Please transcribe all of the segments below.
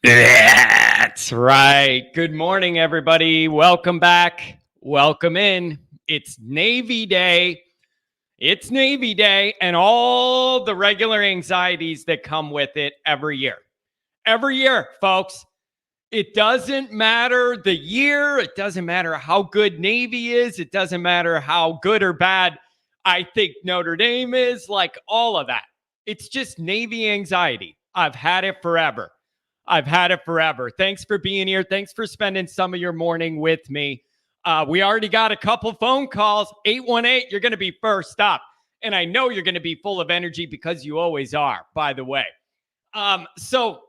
That's right. Good morning, everybody. Welcome back. Welcome in. It's Navy Day. It's Navy Day and all the regular anxieties that come with it every year. Every year, folks. It doesn't matter the year. It doesn't matter how good Navy is. It doesn't matter how good or bad I think Notre Dame is. Like all of that. It's just Navy anxiety. I've had it forever. Thanks for being here. Thanks for spending some of your morning with me. We already got a couple phone calls. 818, you're going to be first up. And I know you're going to be full of energy because you always are, by the way. So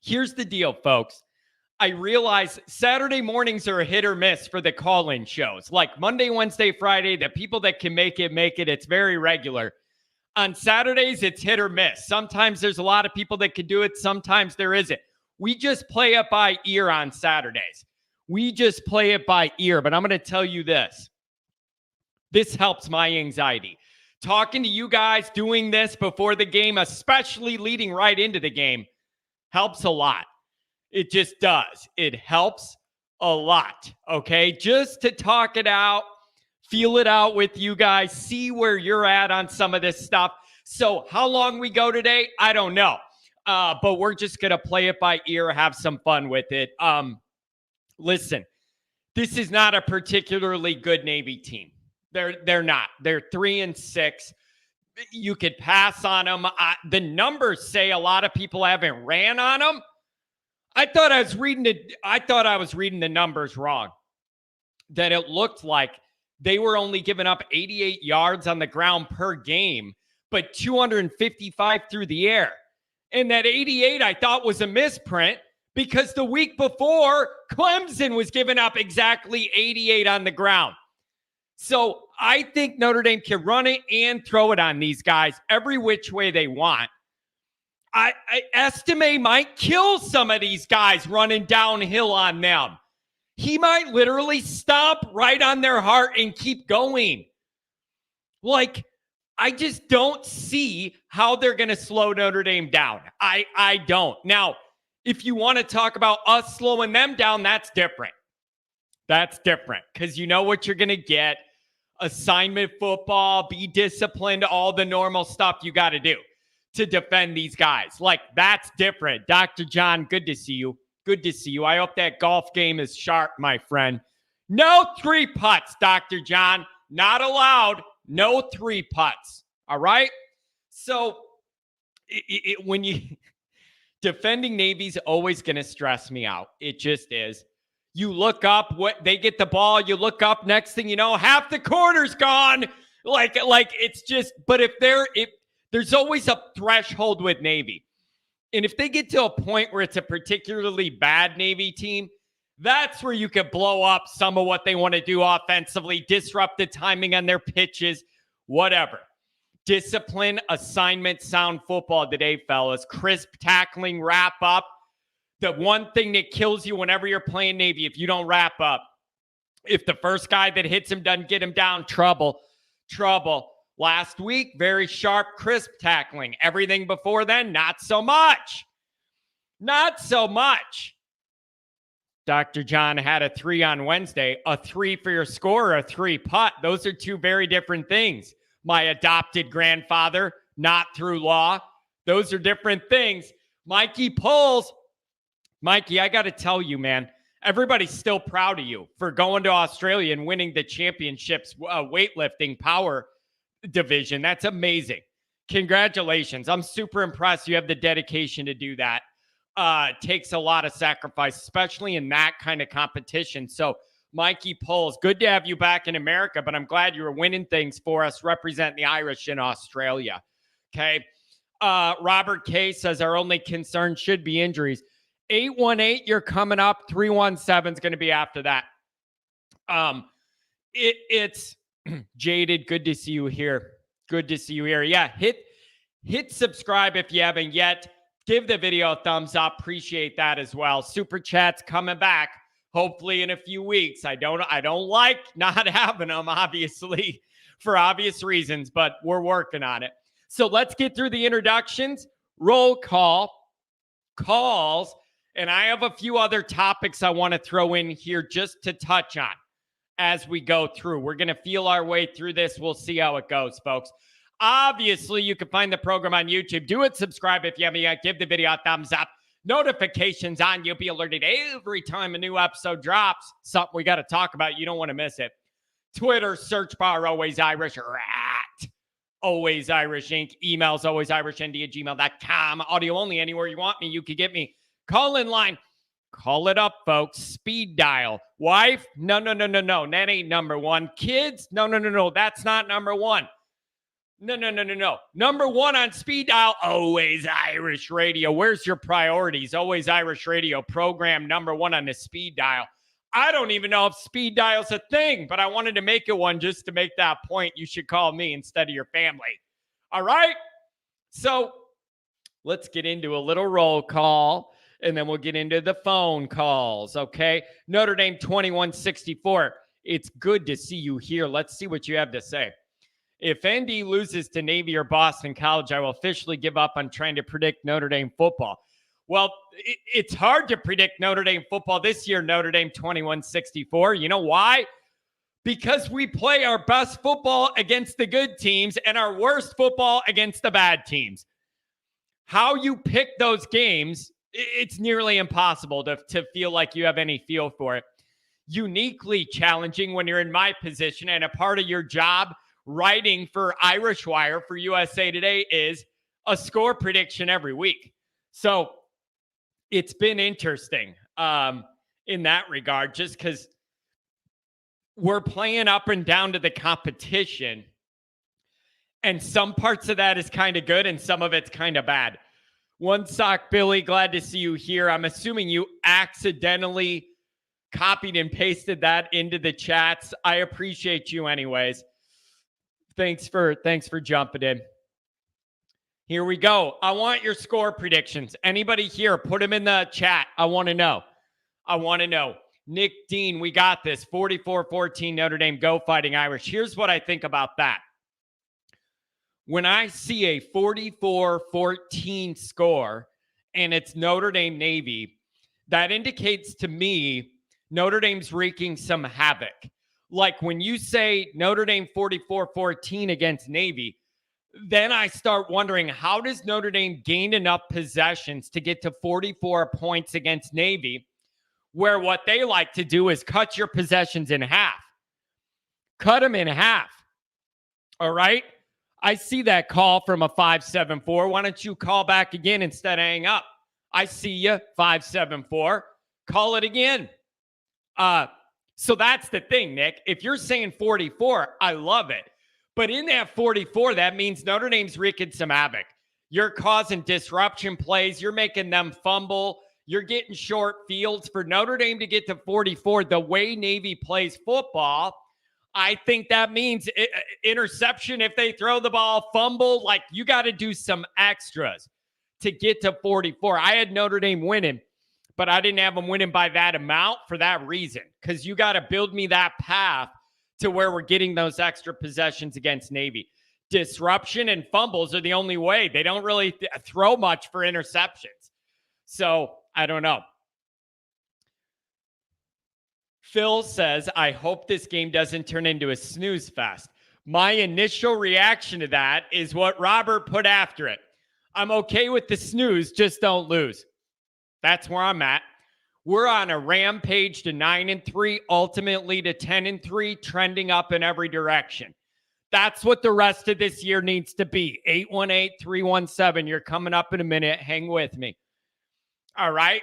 here's the deal, folks. I realize Saturday mornings are a hit or miss for the call-in shows. Like Monday, Wednesday, Friday, the people that can make it. It's very regular. On Saturdays, it's hit or miss. Sometimes there's a lot of people that can do it. Sometimes there isn't. We just play it by ear on Saturdays. But I'm going to tell you this. This helps my anxiety. Talking to you guys, doing this before the game, especially leading right into the game, helps a lot. It just does. It helps a lot, okay? Just to talk it out, feel it out with you guys, see where you're at on some of this stuff. So how long we go today, I don't know. But we're just going to play it by ear, have some fun with it. Listen, this is not a particularly good Navy team. They're not. They're 3-6. You could pass on them. The numbers say a lot of people haven't ran on them. I thought I was reading the numbers wrong. That it looked like they were only giving up 88 yards on the ground per game, but 255 through the air. And that 88 I thought was a misprint because the week before, Clemson was giving up exactly 88 on the ground. So I think Notre Dame can run it and throw it on these guys every which way they want. I estimate might kill some of these guys running downhill on them. He might literally stomp right on their heart and keep going. Like, I just don't see how they're going to slow Notre Dame down. I don't. Now, if you want to talk about us slowing them down, that's different. That's different because you know what you're going to get. Assignment football, be disciplined, all the normal stuff you got to do to defend these guys. Like, that's different. Dr. John, good to see you. Good to see you. I hope that golf game is sharp, my friend. No 3 putts, Dr. John. Not allowed. No 3 putts. All right? So, when you... defending Navy's always going to stress me out. It just is. You look up, they get the ball, you look up, next thing you know, half the quarter's gone. Like it's just... But if there's always a threshold with Navy. And if they get to a point where it's a particularly bad Navy team, that's where you could blow up some of what they want to do offensively, disrupt the timing on their pitches, whatever. Discipline, assignment, sound football today, fellas. Crisp tackling, wrap up. The one thing that kills you whenever you're playing Navy, if you don't wrap up, if the first guy that hits him doesn't get him down, trouble. Last week, very sharp, crisp tackling. Everything before then, not so much. Dr. John had a 3 on Wednesday. A 3 for your score or a 3 putt. Those are 2 very different things. My adopted grandfather, not through law. Those are different things. Mikey Poles. Mikey, I got to tell you, man, everybody's still proud of you for going to Australia and winning the championships weightlifting power division. That's amazing. Congratulations. I'm super impressed you have the dedication to do that. Takes a lot of sacrifice, especially in that kind of competition. So, Mikey Poles, good to have you back in America, but I'm glad you were winning things for us, representing the Irish in Australia. Okay. Robert K says our only concern should be injuries. 818, you're coming up. 317 is going to be after that. It's Jaded, good to see you here. Yeah, hit subscribe if you haven't yet. Give the video a thumbs up. Appreciate that as well. Super chats coming back, hopefully in a few weeks. I don't like not having them, obviously, for obvious reasons, but we're working on it. So let's get through the introductions. Roll call, calls, And I have a few other topics I want to throw in here just to touch on as we go through. We're going to feel our way through this. We'll see how it goes, folks. Obviously, you can find the program on YouTube. Do it. Subscribe if you haven't yet. Give the video a thumbs up. Notifications on. You'll be alerted every time a new episode drops. Something we got to talk about. You don't want to miss it. Twitter, search bar, Always Irish, or at Always Irish Inc. Emails, alwaysirishnd@gmail.com. Audio only. Anywhere you want me, you can get me. Call in line. Call it up, folks. Speed dial. Wife? No. That ain't number one. Kids? No. That's not number one. No. Number one on speed dial, Always Irish Radio. Where's your priorities? Always Irish Radio, program number one on the speed dial. I don't even know if speed dial's a thing, but I wanted to make it one just to make that point. You should call me instead of your family. All right? So let's get into a little roll call, and then we'll get into the phone calls, okay? Notre Dame 21-64. It's good to see you here. Let's see what you have to say. If ND loses to Navy or Boston College, I will officially give up on trying to predict Notre Dame football. Well, it's hard to predict Notre Dame football this year, Notre Dame 21-64. You know why? Because we play our best football against the good teams and our worst football against the bad teams. How you pick those games, it's nearly impossible to feel like you have any feel for it. Uniquely challenging when you're in my position and a part of your job writing for Irish Wire for USA Today is a score prediction every week. So it's been interesting in that regard, just because we're playing up and down to the competition. And some parts of that is kind of good and some of it's kind of bad. One Sock Billy, glad to see you here. I'm assuming you accidentally copied and pasted that into the chats. I appreciate you anyways. Thanks for jumping in. Here we go. I want your score predictions. Anybody here, put them in the chat. I want to know. Nick Dean, we got this. 44-14 Notre Dame, go Fighting Irish. Here's what I think about that. When I see a 44-14 score and it's Notre Dame Navy, that indicates to me Notre Dame's wreaking some havoc. Like when you say Notre Dame 44-14 against Navy, then I start wondering, how does Notre Dame gain enough possessions to get to 44 points against Navy, where what they like to do is cut your possessions in half? Cut them in half. All right? I see that call from a 574. Why don't you call back again instead of hang up? I see you, 574. Call it again. So that's the thing, Nick. If you're saying 44, I love it. But in that 44, that means Notre Dame's wreaking some havoc. You're causing disruption plays. You're making them fumble. You're getting short fields. For Notre Dame to get to 44, the way Navy plays football, I think that means interception if they throw the ball, fumble. Like, you got to do some extras to get to 44. I had Notre Dame winning, but I didn't have them winning by that amount for that reason, because you got to build me that path to where we're getting those extra possessions against Navy. Disruption and fumbles are the only way. They don't really throw much for interceptions. So I don't know. Phil says, I hope this game doesn't turn into a snooze fest. My initial reaction to that is what Robert put after it. I'm okay with the snooze, just don't lose. That's where I'm at. We're on a rampage to 9-3, ultimately to 10-3, trending up in every direction. That's what the rest of this year needs to be. 818-317. You're coming up in a minute. Hang with me. All right.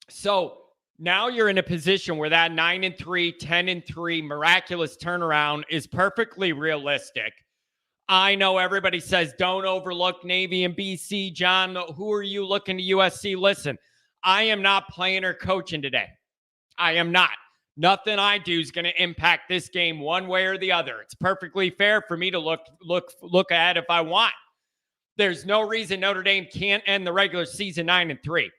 So now you're in a position where that 9-3, 10-3 miraculous turnaround is perfectly realistic. I know everybody says don't overlook Navy and BC. John, who are you looking to USC? Listen, I am not playing or coaching today. I am not. Nothing I do is going to impact this game one way or the other. It's perfectly fair for me to look ahead if I want. There's no reason Notre Dame can't end the regular season 9-3.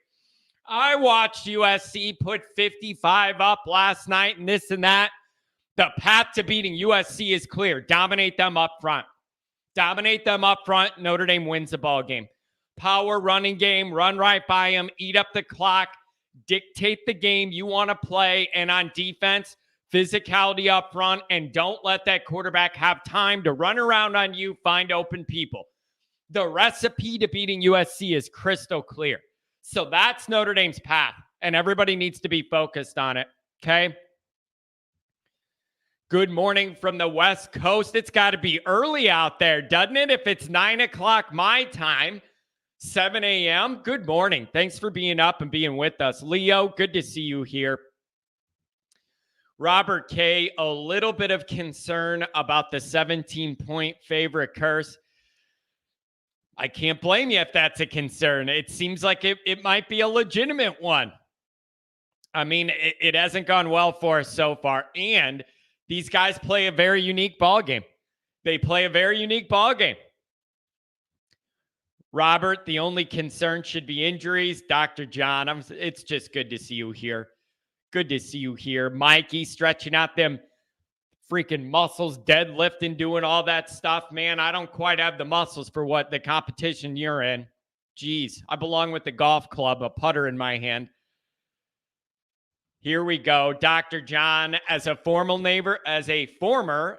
I watched USC put 55 up last night and this and that. The path to beating USC is clear. Dominate them up front. Dominate them up front. Notre Dame wins the ball game. Power running game, run right by them, eat up the clock, Dictate the game you want to play. And on defense, physicality up front, and don't let that quarterback have time to run around on you, find open people. The recipe to beating USC is crystal clear. So that's Notre Dame's path, and everybody needs to be focused on it, okay? Good morning from the West Coast. It's got to be early out there, doesn't it? If it's 9 o'clock my time, 7 a.m., good morning. Thanks for being up and being with us. Leo, good to see you here. Robert K., a little bit of concern about the 17-point favorite curse. I can't blame you if that's a concern. It seems like it might be a legitimate one. I mean, it hasn't gone well for us so far. And these guys play a very unique ball game. They play a very unique ball game. Robert, the only concern should be injuries. Dr. John, it's just good to see you here. Good to see you here. Mikey, stretching out them freaking muscles, deadlifting, doing all that stuff. Man, I don't quite have the muscles for what the competition you're in. Jeez, I belong with the golf club, a putter in my hand. Here we go. Dr. John, as a former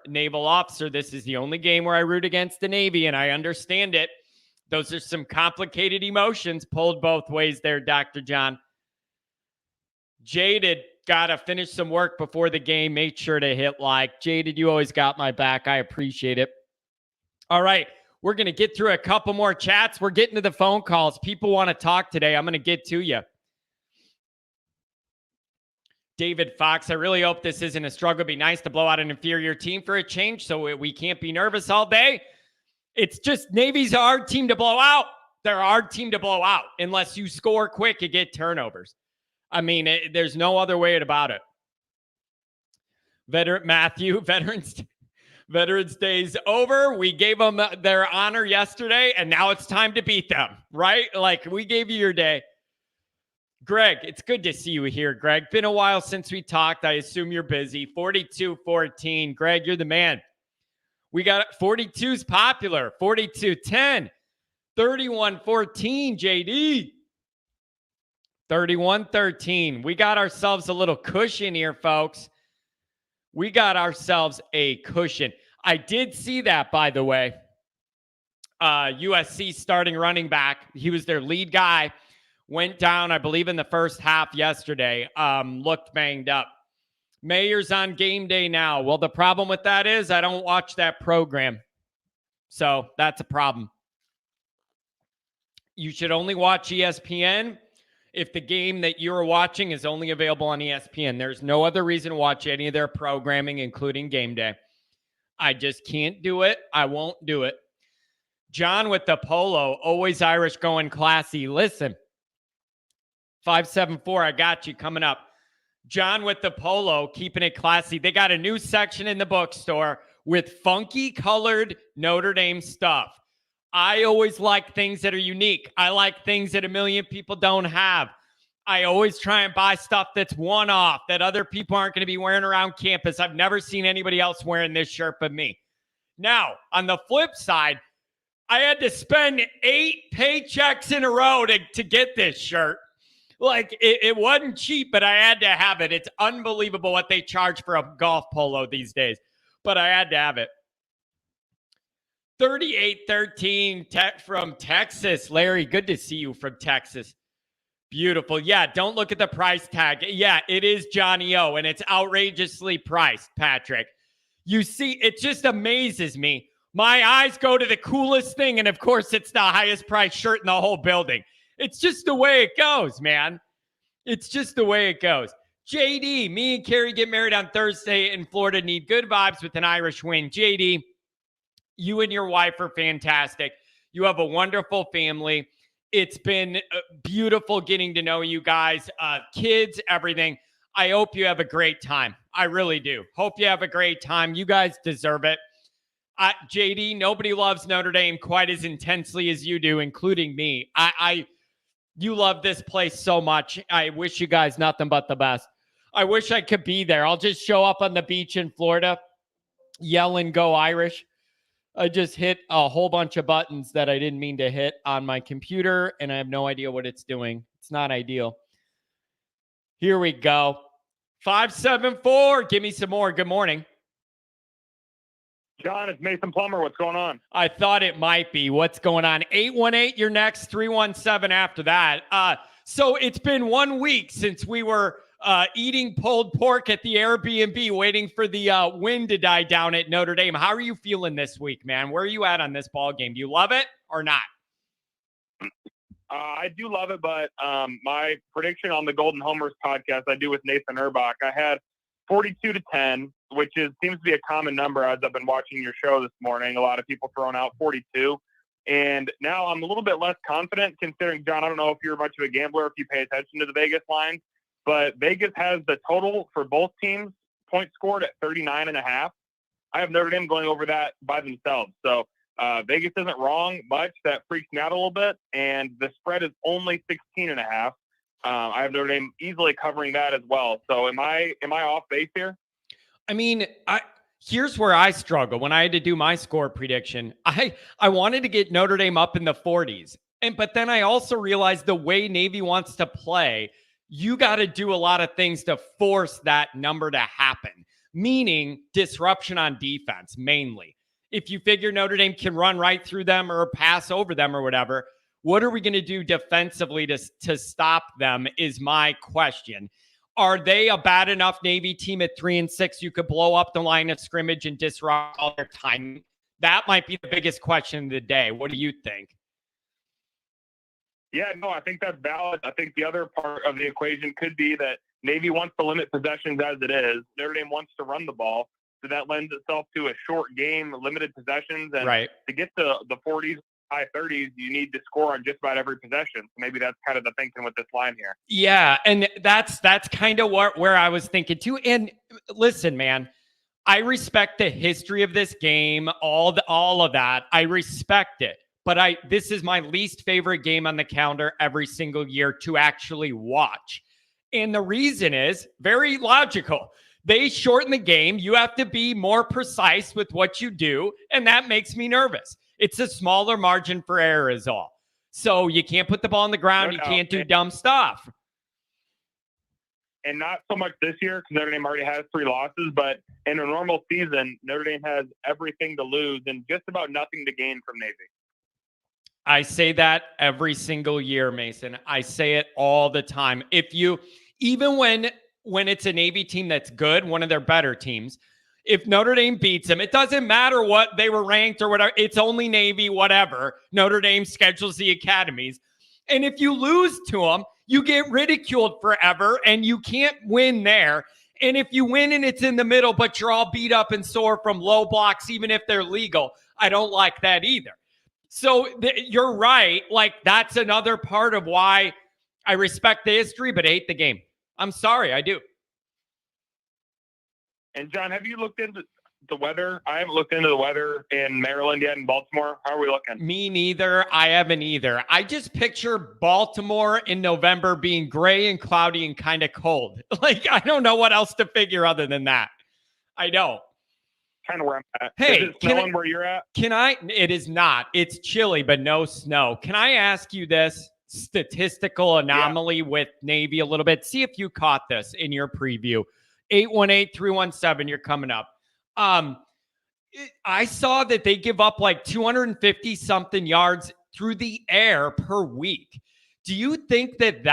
naval officer, this is the only game where I root against the Navy, and I understand it. Those are some complicated emotions pulled both ways there, Dr. John. Jaded, got to finish some work before the game. Make sure to hit like. Jaded, you always got my back. I appreciate it. All right, we're going to get through a couple more chats. We're getting to the phone calls. People want to talk today. I'm going to get to you. David Fox, I really hope this isn't a struggle. It'd be nice to blow out an inferior team for a change so we can't be nervous all day. It's just Navy's a hard team to blow out. They're a hard team to blow out unless you score quick and get turnovers. I mean, there's no other way about it. Veterans Day's over. We gave them their honor yesterday, and now it's time to beat them, right? Like, we gave you your day. Greg, it's good to see you here, Greg. Been a while since we talked. I assume you're busy. 42-14. Greg, you're the man. We got 42's popular. 42-10. 31-14, JD. 31-13. We got ourselves a little cushion here, folks. We got ourselves a cushion. I did see that, by the way. USC starting running back. He was their lead guy. Went down, I believe, in the first half yesterday. Looked banged up. Mayer's on game day now. Well, the problem with that is I don't watch that program. So that's a problem. You should only watch ESPN if the game that you're watching is only available on ESPN. There's no other reason to watch any of their programming, including game day. I just can't do it. I won't do it. John with the polo, always Irish going classy. Listen, 574, I got you coming up. John with the polo, keeping it classy. They got a new section in the bookstore with funky colored Notre Dame stuff. I always like things that are unique. I like things that a million people don't have. I always try and buy stuff that's one-off, that other people aren't going to be wearing around campus. I've never seen anybody else wearing this shirt but me. Now, on the flip side, I had to spend 8 paychecks in a row to get this shirt. Like, it wasn't cheap, but I had to have it. It's unbelievable what they charge for a golf polo these days, but I had to have it. 38-13 from Texas. Larry, good to see you from Texas. Beautiful. Yeah, don't look at the price tag. Yeah, it is Johnny O, and it's outrageously priced, Patrick. You see, it just amazes me. My eyes go to the coolest thing, and of course, it's the highest priced shirt in the whole building. It's just the way it goes, man. It's just the way it goes. JD, me and Carrie get married on Thursday in Florida. Need good vibes with an Irish win. JD, you and your wife are fantastic. You have a wonderful family. It's been beautiful getting to know you guys, kids, everything. I hope you have a great time. I really do. Hope you have a great time. You guys deserve it. JD, nobody loves Notre Dame quite as intensely as you do, including me. You love this place so much. I wish you guys nothing but the best. I wish I could be there. I'll just show up on the beach in Florida, yell and go Irish. I just hit a whole bunch of buttons that I didn't mean to hit on my computer, and I have no idea what it's doing. It's not ideal. Here we go. 574. Give me some more. Good morning. John, it's Mason Plummer. What's going on? I thought it might be. What's going on? 818, you're next. 317 after that. So it's been 1 week since we were eating pulled pork at the Airbnb, waiting for the wind to die down at Notre Dame. How are you feeling this week, man? Where are you at on this ball game? Do you love it or not? I do love it, but my prediction on the Golden Homers podcast I do with Nathan Erbach, I had 42-10, which seems to be a common number as I've been watching your show this morning. A lot of people throwing out 42. And now I'm a little bit less confident considering, John, I don't know if you're much of a gambler, if you pay attention to the Vegas lines, but Vegas has the total for both teams points scored at 39.5. I have Notre Dame going over that by themselves. So Vegas isn't wrong much. That freaks me out a little bit. And the spread is only 16.5. I have Notre Dame easily covering that as well. So am I off base here? I mean, here's where I struggle. When I had to do my score prediction, I wanted to get Notre Dame up in the 40s. But then I also realized the way Navy wants to play, you got to do a lot of things to force that number to happen, meaning disruption on defense mainly. If you figure Notre Dame can run right through them or pass over them or whatever, what are we going to do defensively to stop them is my question. Are they a bad enough Navy team at 3-6 you could blow up the line of scrimmage and disrupt all their timing? That might be the biggest question of the day. What do you think? Yeah, no, I think that's valid. I think the other part of the equation could be that Navy wants to limit possessions as it is. Notre Dame wants to run the ball. So that lends itself to a short game, limited possessions. And to get to the 40s, high 30s, you need to score on just about every possession. So maybe that's kind of the thinking with this line here. Yeah, and that's kind of where I was thinking too. And listen, man, I respect the history of this game, all of that. I respect it. But this is my least favorite game on the calendar every single year to actually watch. And the reason is very logical. They shorten the game. You have to be more precise with what you do, and that makes me nervous. It's a smaller margin for error is all. So you can't put the ball on the ground. You can't do dumb stuff. And not so much this year because Notre Dame already has 3 losses, but in a normal season, Notre Dame has everything to lose and just about nothing to gain from Navy. I say that every single year, Mason. I say it all the time. Even when it's a Navy team that's good, one of their better teams, if Notre Dame beats them, it doesn't matter what they were ranked or whatever. It's only Navy, whatever. Notre Dame schedules the academies. And if you lose to them, you get ridiculed forever and you can't win there. And if you win and it's in the middle, but you're all beat up and sore from low blocks, even if they're legal, I don't like that either. So you're right. Like, that's another part of why I respect the history, but hate the game. I'm sorry, I do. And John, have you looked into the weather? I haven't looked into the weather in Maryland yet, in Baltimore. How are we looking? Me neither. I haven't either. I just picture Baltimore in November being gray and cloudy and kind of cold. Like, I don't know what else to figure other than that. I don't. Kind of where I'm at. Hey, is it snowing where you're at? It is not. It's chilly, but no snow. Can I ask you this statistical anomaly with Navy a little bit? See if you caught this in your preview. 818-317, you're coming up. I saw that they give up like 250 something yards through the air per week. Do you think that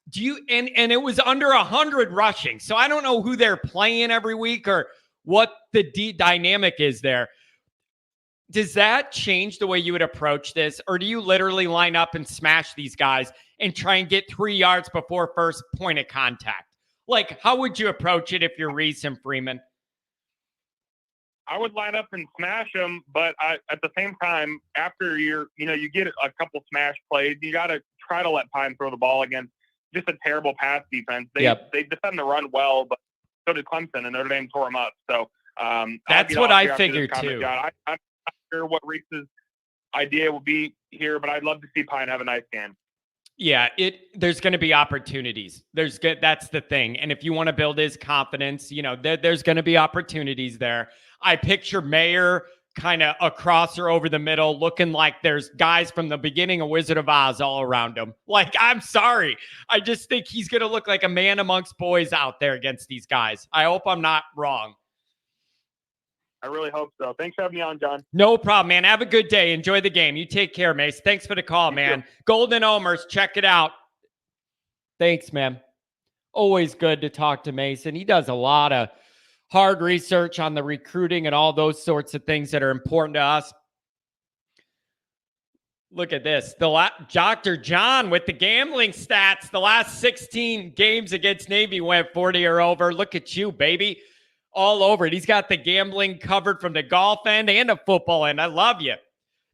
do you, and it was under 100 rushing. So I don't know who they're playing every week or what the dynamic is there. Does that change the way you would approach this? Or do you literally line up and smash these guys and try and get 3 yards before first point of contact? Like, how would you approach it if you're Reese and Freeman? I would line up and smash them, but at the same time, after you get a couple smash plays, you got to try to let Pine throw the ball against just a terrible pass defense. They defend the run well, but so did Clemson, and Notre Dame tore them up. So that's what I figured too. I'm not sure what Reese's idea will be here, but I'd love to see Pine have a nice game. Yeah, there's going to be opportunities. That's the thing. And if you want to build his confidence, there's going to be opportunities there. I picture Mayer kind of a crosser over the middle, looking like there's guys from the beginning of Wizard of Oz all around him. Like, I'm sorry. I just think he's going to look like a man amongst boys out there against these guys. I hope I'm not wrong. I really hope so. Thanks for having me on, John. No problem, man. Have a good day. Enjoy the game. You take care, Mace. Thanks for the call, man. Golden Homers, check it out. Thanks, man. Always good to talk to Mason. He does a lot of hard research on the recruiting and all those sorts of things that are important to us. Look at this. Dr. John with the gambling stats. The last 16 games against Navy went 40 or over. Look at you, baby. All over it. He's got the gambling covered from the golf end and the football end. I love you.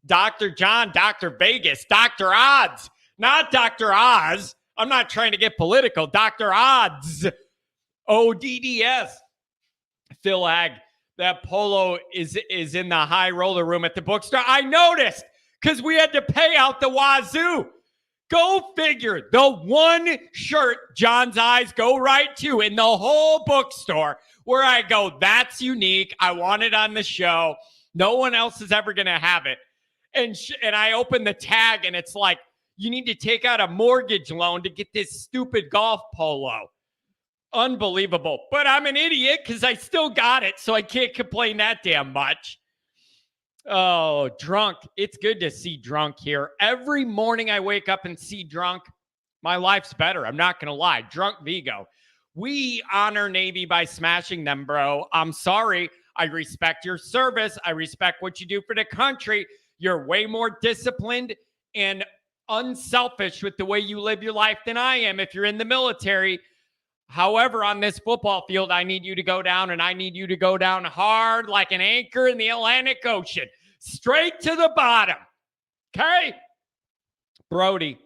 Dr. John, Dr. Vegas, Dr. Odds, not Dr. Oz. I'm not trying to get political. Dr. Odds. ODDS. Phil Ag, that polo is in the high roller room at the bookstore. I noticed because we had to pay out the wazoo. Go figure. The one shirt John's eyes go right to in the whole bookstore where I go, that's unique. I want it on the show. No one else is ever going to have it. And I open the tag and it's like, you need to take out a mortgage loan to get this stupid golf polo. Unbelievable. But I'm an idiot because I still got it, so I can't complain that damn much. Oh, Drunk. It's good to see Drunk here. Every morning I wake up and see Drunk, my life's better. I'm not going to lie. Drunk Vigo. We honor Navy by smashing them, bro. I'm sorry. I respect your service. I respect what you do for the country. You're way more disciplined and unselfish with the way you live your life than I am if you're in the military. However, on this football field, I need you to go down, and I need you to go down hard like an anchor in the Atlantic Ocean, straight to the bottom. Okay? Brody,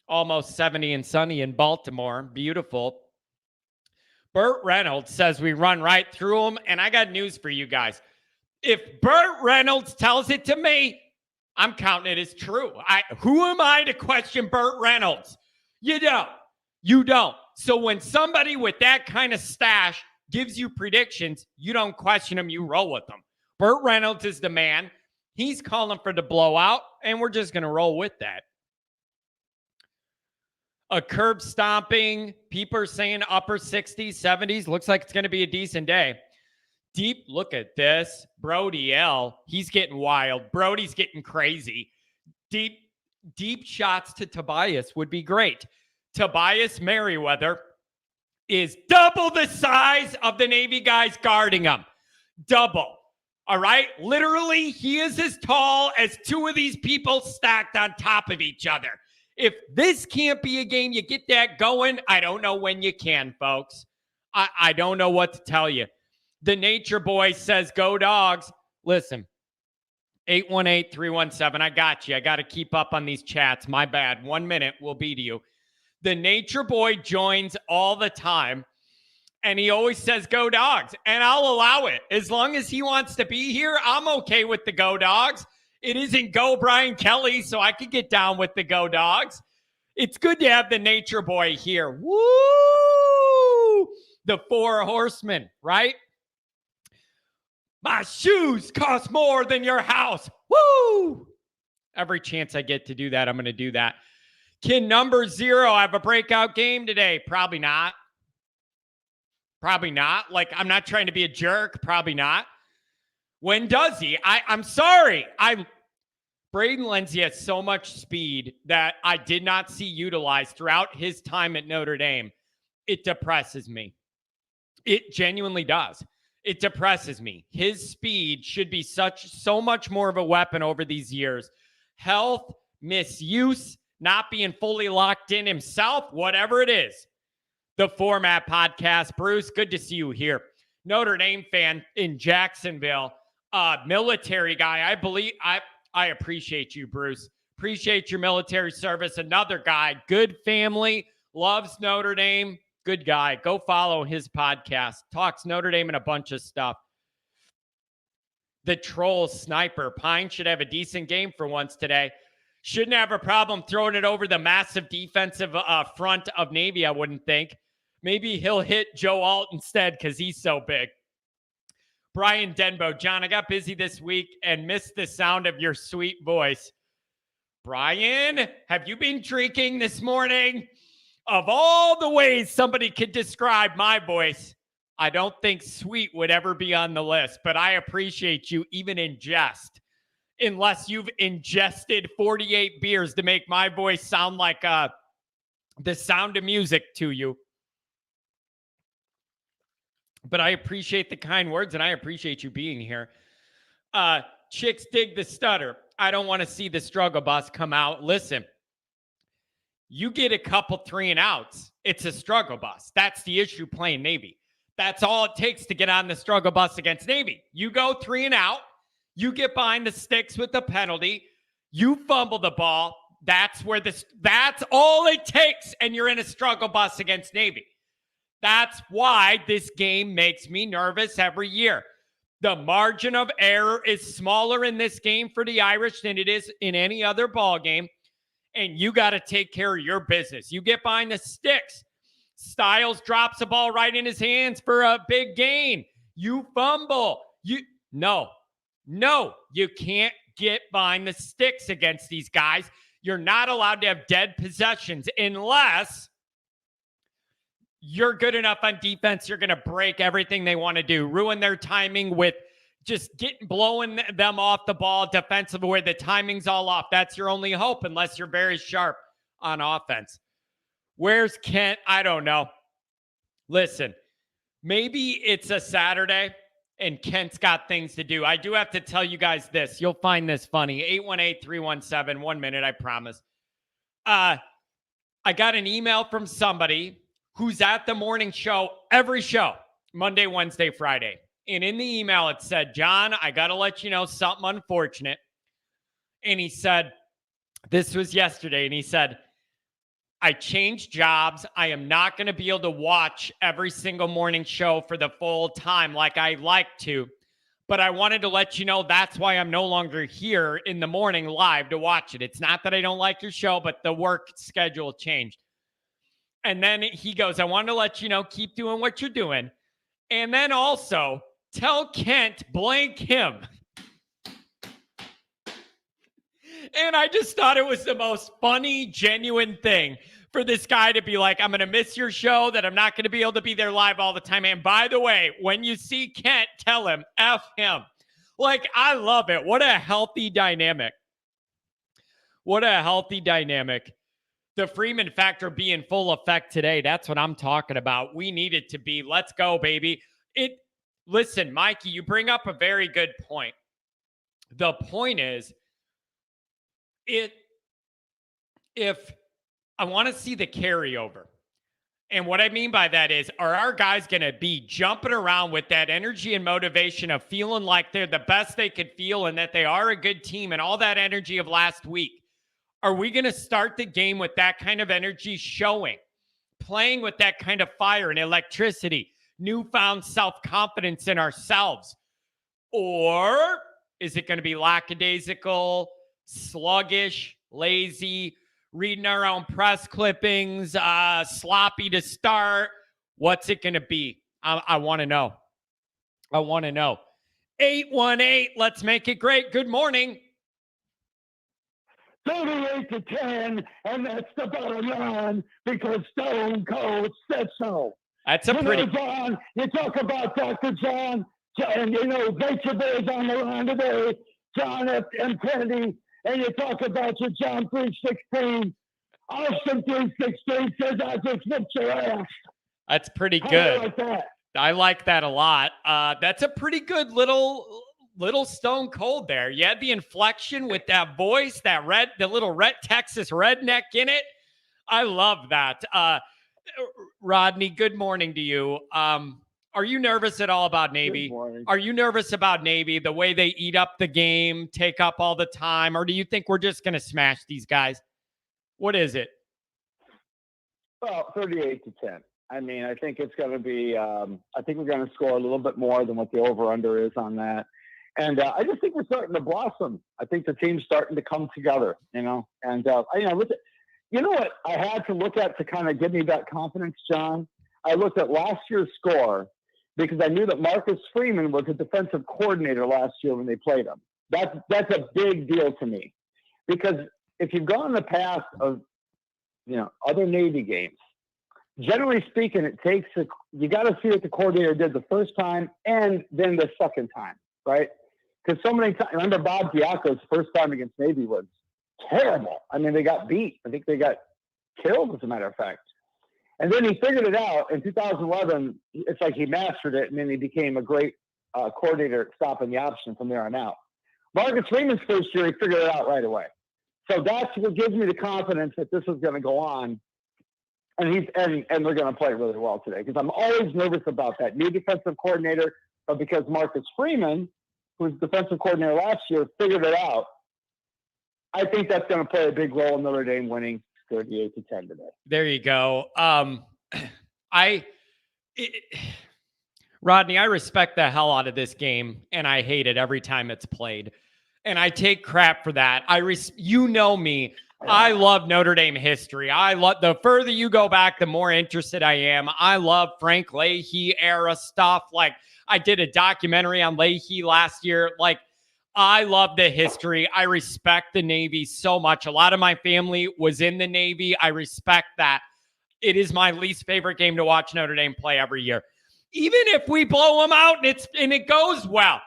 almost 70 and sunny in Baltimore. Beautiful. Burt Reynolds says we run right through them, and I got news for you guys. If Burt Reynolds tells it to me, I'm counting it as true. Who am I to question Burt Reynolds? You don't. You don't. So when somebody with that kind of stash gives you predictions, you don't question them, you roll with them. Burt Reynolds is the man. He's calling for the blowout, and we're just going to roll with that. A curb stomping, people are saying upper 60s, 70s. Looks like it's going to be a decent day. Deep, look at this. Brody L, he's getting wild. Brody's getting crazy. Deep shots to Tobias would be great. Tobias Merriweather is double the size of the Navy guys guarding him. Double. All right? Literally, he is as tall as two of these people stacked on top of each other. If this can't be a game, you get that going, I don't know when you can, folks. I don't know what to tell you. The Nature Boy says, go Dogs. Listen, 818-317, I got you. I got to keep up on these chats. My bad. 1 minute, we'll be to you. The Nature Boy joins all the time, and he always says, go Dogs, and I'll allow it. As long as he wants to be here, I'm okay with the Go Dogs. It isn't Go Brian Kelly, so I could get down with the Go Dogs. It's good to have the Nature Boy here. Woo! The Four Horsemen, right? My shoes cost more than your house. Woo! Every chance I get to do that, I'm going to do that. Can number 0 have a breakout game today? Probably not. Probably not. Like, I'm not trying to be a jerk. Probably not. When does he? I'm sorry. Braden Lindsay has so much speed that I did not see utilized throughout his time at Notre Dame. It depresses me. It genuinely does. It depresses me. His speed should be so much more of a weapon over these years. Health, misuse, not being fully locked in himself, whatever it is. The Format Podcast. Bruce, good to see you here. Notre Dame fan in Jacksonville, military guy. I appreciate you, Bruce. Appreciate your military service. Another guy, good family, loves Notre Dame. Good guy. Go follow his podcast. Talks Notre Dame and a bunch of stuff. The Troll Sniper. Pine should have a decent game for once today. Shouldn't have a problem throwing it over the massive defensive front of Navy, I wouldn't think. Maybe he'll hit Joe Alt instead because he's so big. Brian Denbo. John, I got busy this week and missed the sound of your sweet voice. Brian, have you been drinking this morning? Of all the ways somebody could describe my voice, I don't think sweet would ever be on the list, but I appreciate you even in jest. Unless you've ingested 48 beers to make my voice sound like the sound of music to you. But I appreciate the kind words, and I appreciate you being here. Chicks dig the stutter. I don't want to see the struggle bus come out. Listen, you get a couple 3 and outs, it's a struggle bus. That's the issue playing Navy. That's all it takes to get on the struggle bus against Navy. You go 3 and out, you get behind the sticks with the penalty, you fumble the ball. That's all it takes, and you're in a struggle bus against Navy. That's why this game makes me nervous every year. The margin of error is smaller in this game for the Irish than it is in any other ball game, and you got to take care of your business. You get behind the sticks. Styles drops the ball right in his hands for a big gain. You fumble. No, you can't get behind the sticks against these guys. You're not allowed to have dead possessions unless you're good enough on defense. You're going to break everything they want to do, ruin their timing with just blowing them off the ball defensively where the timing's all off. That's your only hope unless you're very sharp on offense. Where's Kent? I don't know. Listen, maybe it's a Saturday and Kent's got things to do. I do have to tell you guys this. You'll find this funny. 818-317, 1 minute, I promise. I got an email from somebody who's at the morning show, every show, Monday, Wednesday, Friday. And in the email, it said, John, I got to let you know something unfortunate. And he said, this was yesterday, and he said, I changed jobs. I am not going to be able to watch every single morning show for the full time like I like to. But I wanted to let you know that's why I'm no longer here in the morning live to watch it. It's not that I don't like your show, but the work schedule changed. And then he goes, I wanted to let you know, keep doing what you're doing. And then also tell Kent, blank him. And I just thought it was the most funny, genuine thing for this guy to be like, I'm going to miss your show, that I'm not going to be able to be there live all the time. And by the way, when you see Kent, tell him, F him. Like, I love it. What a healthy dynamic. What a healthy dynamic. The Freeman factor be in full effect today. That's what I'm talking about. We need it to be. Let's go, baby. Listen, Mikey, you bring up a very good point. The point is, if I want to see the carryover. And what I mean by that is, are our guys going to be jumping around with that energy and motivation of feeling like they're the best they could feel and that they are a good team and all that energy of last week? Are we going to start the game with that kind of energy showing, playing with that kind of fire and electricity, newfound self-confidence in ourselves? Or is it going to be lackadaisical, sluggish, lazy, reading our own press clippings, sloppy to start? What's it going to be? I want to know. I want to know. 818, let's make it great. Good morning. 38-10, and that's the bottom line because Stone Cold said so. That's a pretty. John, you talk about Dr. John, and vegetables on the line today, John F. M. Kennedy, and you talk about your John 3:16. Austin 3:16 says I just whipped your ass. That's pretty good. I like that. I like that a lot. That's a pretty good little Stone Cold there. You had the inflection with that voice, the little red Texas redneck in it. I love that. Rodney, good morning to you. Are you nervous at all about Navy? Are you nervous about Navy, the way they eat up the game, take up all the time, or do you think we're just going to smash these guys? What is it? Well, 38-10. I mean, I think it's going to be, I think we're going to score a little bit more than what the over-under is on that. And I just think we're starting to blossom. I think the team's starting to come together, and you know what I had to look at to kind of give me that confidence, John? I looked at last year's score, because I knew that Marcus Freeman was a defensive coordinator last year when they played him. That's a big deal to me, because if you've gone the path of, other Navy games, generally speaking, you got to see what the coordinator did the first time and then the second time, right? Because so many times, remember Bob Diaco's first time against Navy was terrible. I mean, they got beat. I think they got killed, as a matter of fact. And then he figured it out in 2011. It's like he mastered it, and then he became a great coordinator at stopping the option from there on out. Marcus Freeman's first year, he figured it out right away. So that's what gives me the confidence that this is going to go on, and they're going to play really well today, because I'm always nervous about that new defensive coordinator, but because Marcus Freeman, who was defensive coordinator last year, figured it out, I think that's going to play a big role in Notre Dame winning 38-10 today. There you go. Rodney, I respect the hell out of this game, and I hate it every time it's played. And I take crap for that. You know me. I love Notre Dame history. The further you go back, the more interested I am. I love Frank Leahy era stuff. Like, I did a documentary on Leahy last year. Like, I love the history. I respect the Navy so much. A lot of my family was in the Navy. I respect that. It is my least favorite game to watch Notre Dame play every year. Even if we blow them out and it goes well,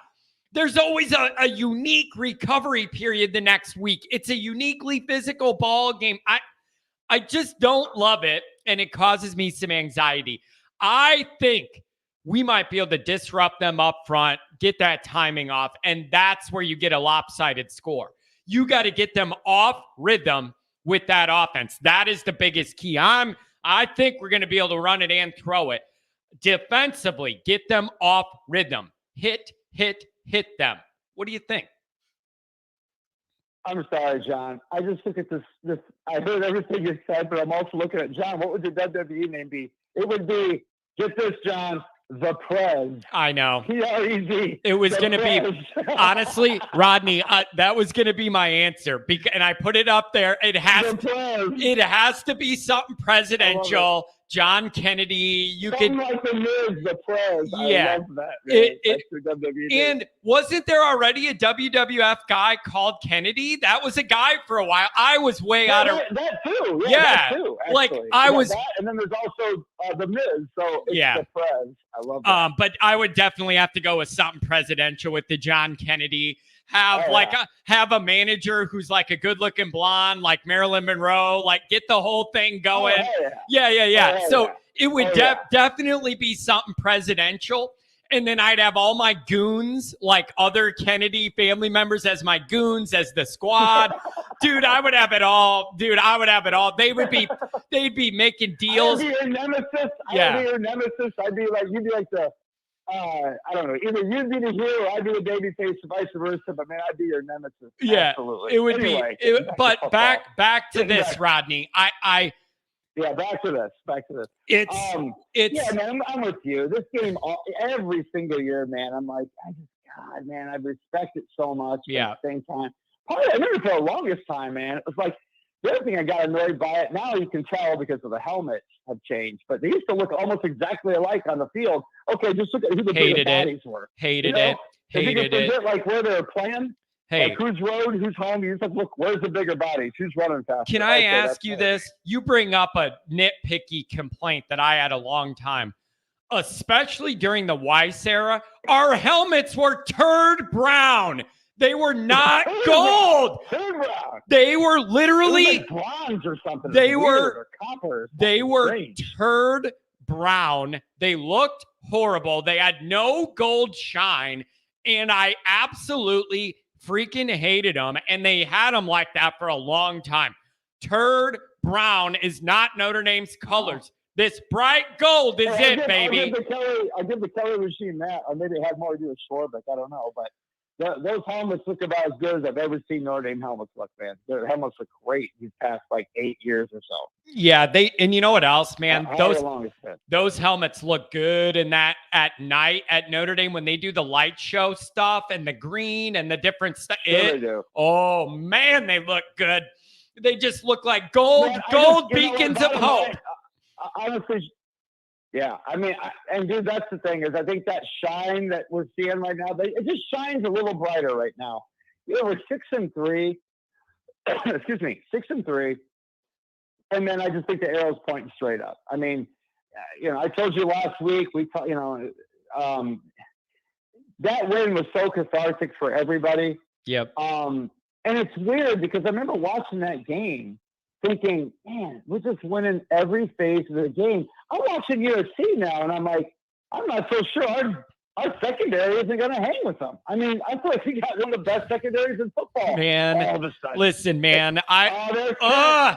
there's always a unique recovery period the next week. It's a uniquely physical ball game. I just don't love it, and it causes me some anxiety. I think we might be able to disrupt them up front, get that timing off, and that's where you get a lopsided score. You got to get them off rhythm with that offense. That is the biggest key. I think we're going to be able to run it and throw it. Defensively, get them off rhythm. Hit them. What do you think? I'm sorry, John. I just look at this. I heard everything you said, but I'm also looking at, John, what would your WWE name be? It would be, get this, John, The Prez. I know. P-R-E-Z. It was going to be, honestly, Rodney, that was going to be my answer. And I put it up there. It has to be something presidential. John Kennedy. You could like the Miz, The Prez. Yeah. I love that. And wasn't there already a WWF guy called Kennedy? That was a guy for a while. I was way out of that too. Yeah. That too, like I was that, and then there's also the Miz. So it's The Prez. I love that. But I would definitely have to go with something presidential with the John Kennedy. Have a manager who's like a good-looking blonde, like Marilyn Monroe, like get the whole thing going. It would definitely be something presidential. And then I'd have all my goons, like other Kennedy family members as my goons, as the squad. Dude, I would have it all. They'd be making deals. I'd be your nemesis. I'd be like, you'd be like the, I don't know, either you'd be the hero or I'd be the baby face, vice versa, but man, I'd be your nemesis. Yeah, absolutely. It would be, but back to this, Rodney. Yeah, back to this. It's man, I'm with you. This game, every single year, man, I'm like, I respect it so much. Yeah. At the same time, probably I remember for the longest time, man, it was like the other thing I got annoyed by it. Now you can tell because of the helmets have changed, but they used to look almost exactly alike on the field. Okay, just look at who the bigger bodies were. Hated it. Like where they were playing. Hey, like who's road, who's home? You just like, look, where's the bigger bodies? Who's running faster? Can I ask you this? You bring up a nitpicky complaint that I had a long time, especially during the Weiss era. Our helmets were turd brown. They were not gold. Turd brown. They were literally like bronze or something. They were or copper. They were turd brown. They looked horrible. They had no gold shine, and I absolutely freaking hated them, and they had them like that for a long time. Turd brown is not Notre Dame's colors. This bright gold is baby. I'll give the Kelly regime that, or maybe it had more to do with Schwarbeck. I don't know, but those helmets look about as good as I've ever seen Notre Dame helmets look, man. Their helmets look great these past like 8 years or so. Yeah, and you know what else, man? Those helmets look good in that at night at Notre Dame when they do the light show stuff and the green and the different stuff. They do. Oh man, they look good. They just look like gold beacons of hope. Honestly, Yeah, I mean, and dude, that's the thing is I think that shine that we're seeing right now, it just shines a little brighter right now. We're 6-3. Excuse me, 6-3. And then I just think the arrow's pointing straight up. I mean, I told you last week, that win was so cathartic for everybody. Yep. And it's weird because I remember watching that game thinking, man, we're just winning every phase of the game. I'm watching USC now, and I'm like, I'm not so sure our secondary isn't going to hang with them. I mean, I feel like we got one of the best secondaries in football. Man, all of a sudden. Listen, man,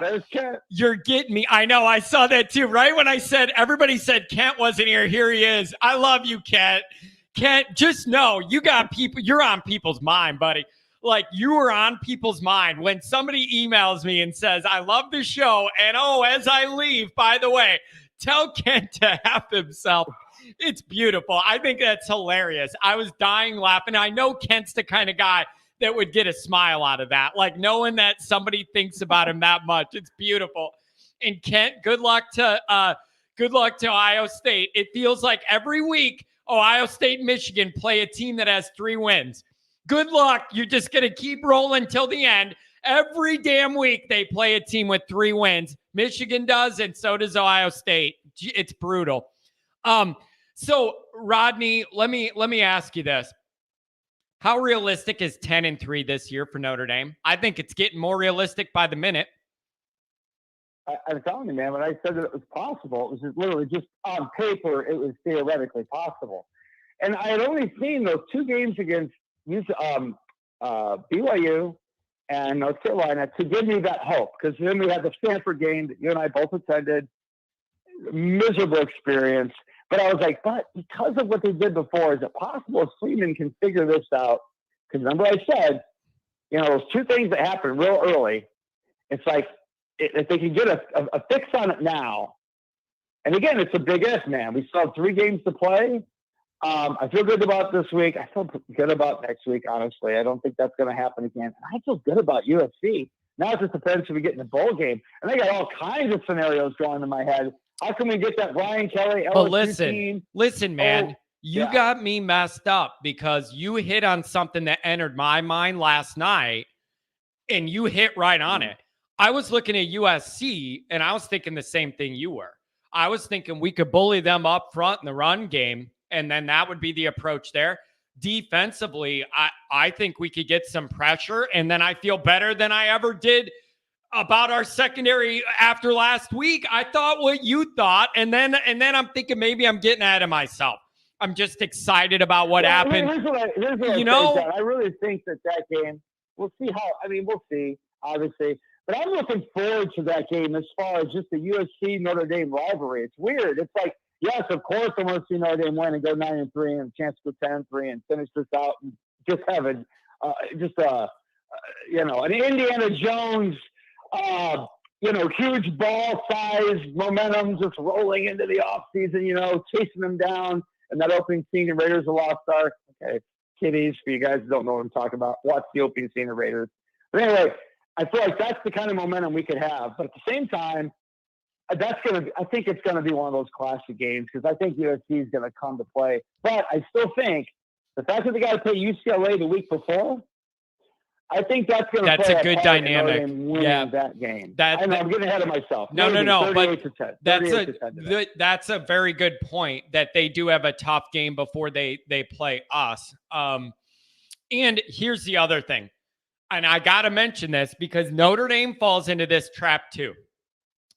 There's Kent. You're getting me. I know. I saw that too. Right when I said, everybody said Kent wasn't here. Here he is. I love you, Kent. Kent, just know you got people. You're on people's mind, buddy. Like, you are on people's mind. When somebody emails me and says, I love the show, and as I leave, by the way, tell Kent to F himself. It's beautiful. I think that's hilarious. I was dying laughing. I know Kent's the kind of guy that would get a smile out of that. Like, knowing that somebody thinks about him that much. It's beautiful. And Kent, good luck to Ohio State. It feels like every week Ohio State and Michigan play a team that has 3 wins. Good luck. You're just going to keep rolling till the end. Every damn week they play a team with 3 wins. Michigan does, and so does Ohio State. It's brutal. So Rodney, let me ask you this. How realistic is 10-3 this year for Notre Dame? I think it's getting more realistic by the minute. I'm telling you, man, when I said that it was possible, it was just literally just on paper, it was theoretically possible. And I had only seen those 2 games against BYU and North Carolina to give me that hope, because then we had the Stanford game that you and I both attended. Miserable experience. But I was like, but because of what they did before, is it possible Freeman can figure this out? Because remember I said, those 2 things that happened real early, it's like if they can get a fix on it now, and again, it's a big if, man. We still have 3 games to play. I feel good about this week. I feel good about next week, honestly. I don't think that's going to happen again. And I feel good about USC. Now it just depends if we get in the bowl game. And I got all kinds of scenarios going in my head. How can we get that Brian Kelly LSU team? Listen, man. You got me messed up because you hit on something that entered my mind last night, and you hit right on it. I was looking at USC, and I was thinking the same thing you were. I was thinking we could bully them up front in the run game, and then that would be the approach there. Defensively, I think we could get some pressure, and then I feel better than I ever did about our secondary after last week. I thought what you thought, and then I'm thinking maybe I'm getting ahead of myself. I'm just excited about what happened. Here's what I really think that game, we'll see we'll see, obviously. But I'm looking forward to that game as far as just the USC Notre Dame rivalry. It's weird. It's like, yes, of course I want to see Notre Dame win and go 9-3 and a chance to go 10-3 and finish this out and just have an Indiana Jones, huge ball size momentum just rolling into the offseason, chasing them down. And that opening scene in Raiders of the Lost Ark. Okay, kiddies, for you guys who don't know what I'm talking about, watch the opening scene of Raiders. But anyway, I feel like that's the kind of momentum we could have. But at the same time, I think it's going to be one of those classic games because I think USC is going to come to play. But I still think the fact that they got to play UCLA the week before, I think that's going to play a good dynamic. Yeah, that game. I'm getting ahead of myself. No. But that's a very good point that they do have a tough game before they play us. And here's the other thing, and I got to mention this because Notre Dame falls into this trap too.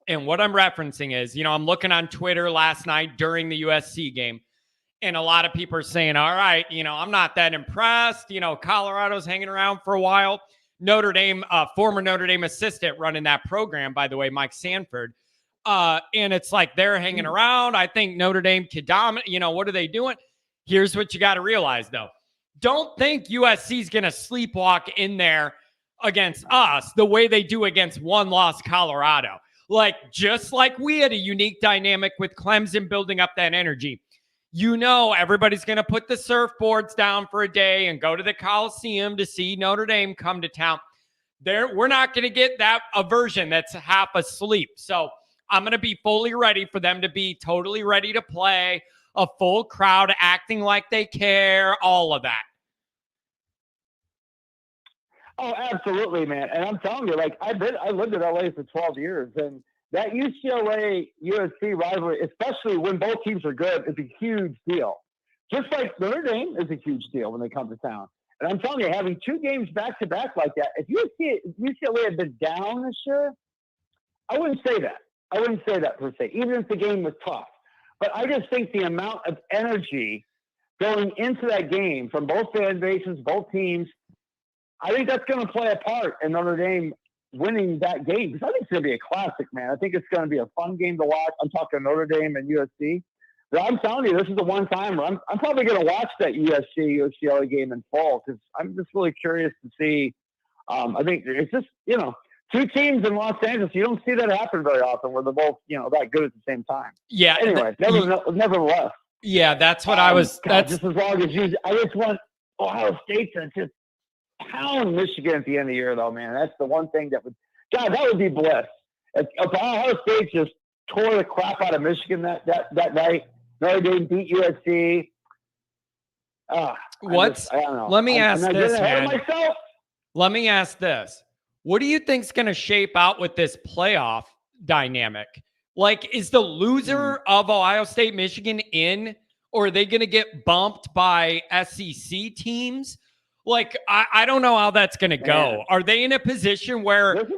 And what I'm referencing is, I'm looking on Twitter last night during the USC game, and a lot of people are saying, all right, I'm not that impressed. Colorado's hanging around for a while. Notre Dame, former Notre Dame assistant running that program, by the way, Mike Sanford. And it's like they're hanging around. I think Notre Dame could dominate. What are they doing? Here's what you got to realize, though. Don't think USC is going to sleepwalk in there against us the way they do against one-loss Colorado. Just like we had a unique dynamic with Clemson building up that energy. Everybody's going to put the surfboards down for a day and go to the Coliseum to see Notre Dame come to town. We're not going to get that aversion that's half asleep. So I'm going to be fully ready for them to be totally ready to play, a full crowd acting like they care, all of that. Oh, absolutely, man. And I'm telling you, like, I lived in LA for 12 years, and that UCLA USC rivalry, especially when both teams are good, is a huge deal. Just like Notre Dame is a huge deal when they come to town. And I'm telling you, having 2 games back to back like that, if UCLA had been down this year, I wouldn't say that. I wouldn't say that per se, even if the game was tough. But I just think the amount of energy going into that game from both fan bases, both teams, I think that's going to play a part in Notre Dame winning that game, because I think it's going to be a classic, man. I think it's going to be a fun game to watch. I'm talking Notre Dame and USC. But I'm telling you, this is a one-timer. I'm probably going to watch that USC-UCLA game in full, because I'm just really curious to see. I think it's just, 2 teams in Los Angeles. You don't see that happen very often where they're both, that good at the same time. Yeah. Anyway, nevertheless. Yeah, that's what I was. God, just as long as I just want Ohio State to just pound Michigan at the end of the year, though, man. That's the one thing that would be bliss. If Ohio State just tore the crap out of Michigan that night, Notre Dame beat USC. I don't know. Let me ask this, man. Myself. Let me ask this. What do you think's going to shape out with this playoff dynamic? Like, is the loser of Ohio State, Michigan in, or are they going to get bumped by SEC teams? Like, I don't know how that's going to go. Are they in a position where this is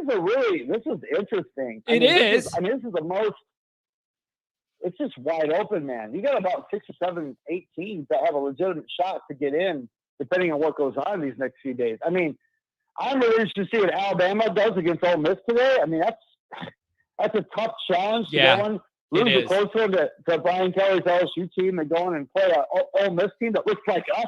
interesting. This is the most. It's just wide open, man. You got about 6 or 7, 8 teams that have a legitimate shot to get in, depending on what goes on these next few days. I mean, I'm really interested to see what Alabama does against Ole Miss today. I mean, that's a tough challenge to go on. Lose a close one to Brian Kelly's LSU team and go in and play an Ole Miss team that looks like us.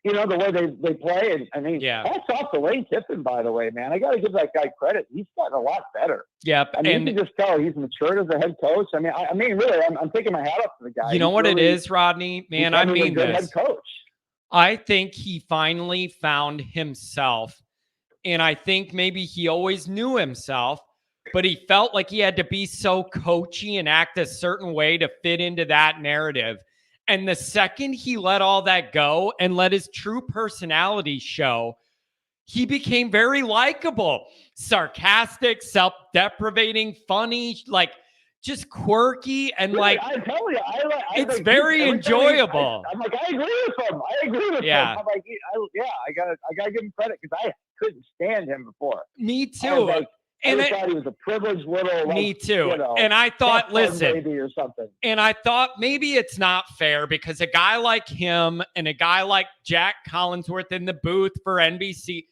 The way they play. And I mean, hats off to Lane Kiffin, by the way, man. I got to give that guy credit. He's gotten a lot better. Yep. I mean, you can just tell he's matured as a head coach. I mean, really, I'm taking my hat up to the guy. You know what it is, Rodney? Man, I mean this. Head coach. I think he finally found himself. And I think maybe he always knew himself, but he felt like he had to be so coachy and act a certain way to fit into that narrative. And the second he let all that go and let his true personality show, he became very likable, sarcastic, self-deprecating, funny, like just quirky. And really, I tell you, it's very enjoyable. I'm like, I agree with him. I'm like, I gotta give him credit, because I couldn't stand him before. Me too. I thought he was a privileged little. Me too. And I thought, listen, baby or something. And I thought maybe it's not fair, because a guy like him and a guy like Jack Collinsworth in the booth for NBC,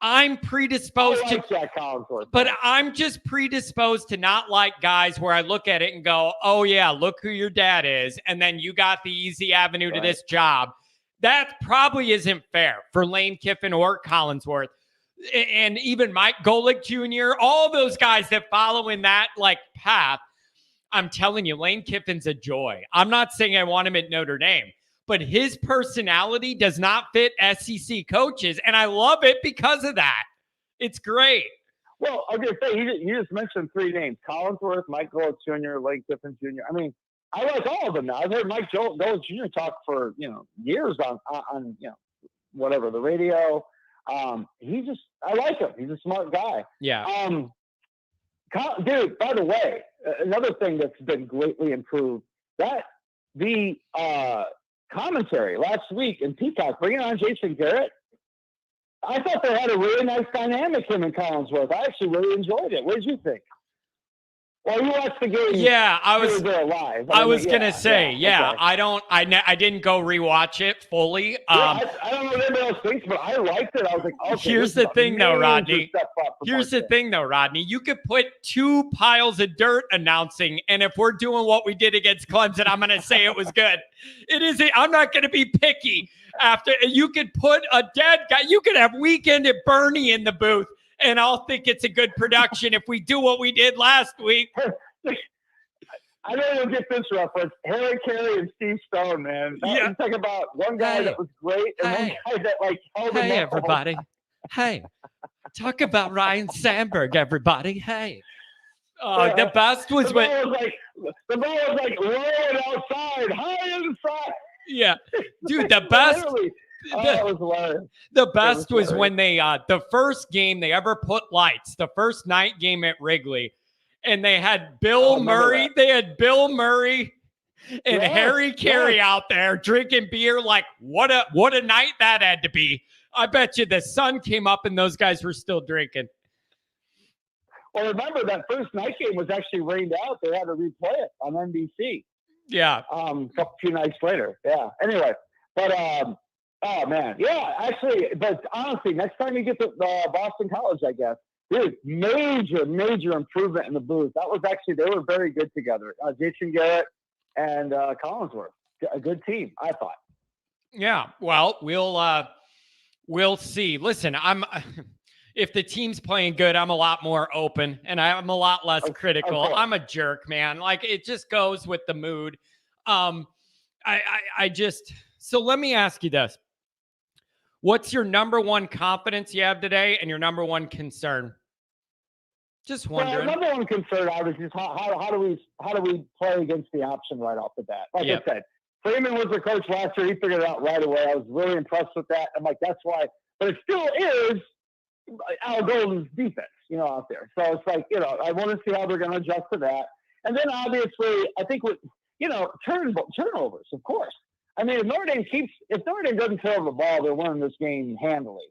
I'm predisposed to Jack Collinsworth, but I'm just predisposed to not like guys where I look at it and go, oh yeah, look who your dad is, and then you got the easy avenue to this job. That probably isn't fair for Lane Kiffin or Collinsworth. And even Mike Golick Jr., all those guys that follow in that path. I'm telling you, Lane Kiffin's a joy. I'm not saying I want him at Notre Dame, but his personality does not fit SEC coaches, and I love it because of that. It's great. Well, I was going to say, you just mentioned 3 names: Collinsworth, Mike Golick Jr., Lane Kiffin Jr. I mean, I like all of them now. I've heard Mike Golick Jr. talk for years on whatever, the radio. I like him. He's a smart guy. Yeah. Dude, by the way, another thing that's been greatly improved, that the commentary last week in Peacock, bringing on Jason Garrett, I thought they had a really nice dynamic, him and Collinsworth. I actually really enjoyed it. What did you think? Well, you watched the game. Yeah, I was there live. I was gonna say, okay. I didn't go rewatch it fully. I don't know what anybody else thinks, but I liked it. I was like, okay. Here's the thing, though, Rodney. You could put 2 piles of dirt announcing, and if we're doing what we did against Clemson, I'm gonna say it was good. I'm not gonna be picky. After you could put a dead guy, you could have Weekend at Bernie in the booth, and I'll think it's a good production if we do what we did last week. I don't even get this reference. Harry Carey and Steve Stone, man. You talk about one guy that was great and one guy that held him up. Hey, everybody. Hey, talk about Ryan Sandberg, everybody. Hey. The best was when the ball was like rolling outside, high inside. Yeah, dude, the best. It was hilarious. The best was when they the first game they ever put lights, the first night game at Wrigley, and they had Bill Murray. They had Bill Murray and Harry Carey out there drinking beer. Like what a night that had to be. I bet you the sun came up and those guys were still drinking. Well, remember that first night game was actually rained out. They had to replay it on NBC. Yeah. A few nights later. Yeah. Anyway, but oh man, yeah. Actually, but honestly, next time you get to Boston College, I guess, dude, major improvement in the booth. That was actually they were very good together. Jason Garrett and Collinsworth, a good team, I thought. Yeah. Well, we'll see. Listen, if the team's playing good, I'm a lot more open and I'm a lot less critical. I'm a jerk, man. Like it just goes with the mood. So let me ask you this. What's your number one confidence you have today and your number one concern? Just wondering. Well, number one concern, obviously, is how do we play against the option right off the bat? Like I said, Freeman was the coach last year. He figured it out right away. I was really impressed with that. I'm like, that's why. But it still is Al Golden's defense, out there. So it's like, I want to see how they're going to adjust to that. And then obviously, I think with, turnovers, of course. I mean, if Notre Dame doesn't turn over the ball, they're winning this game handily.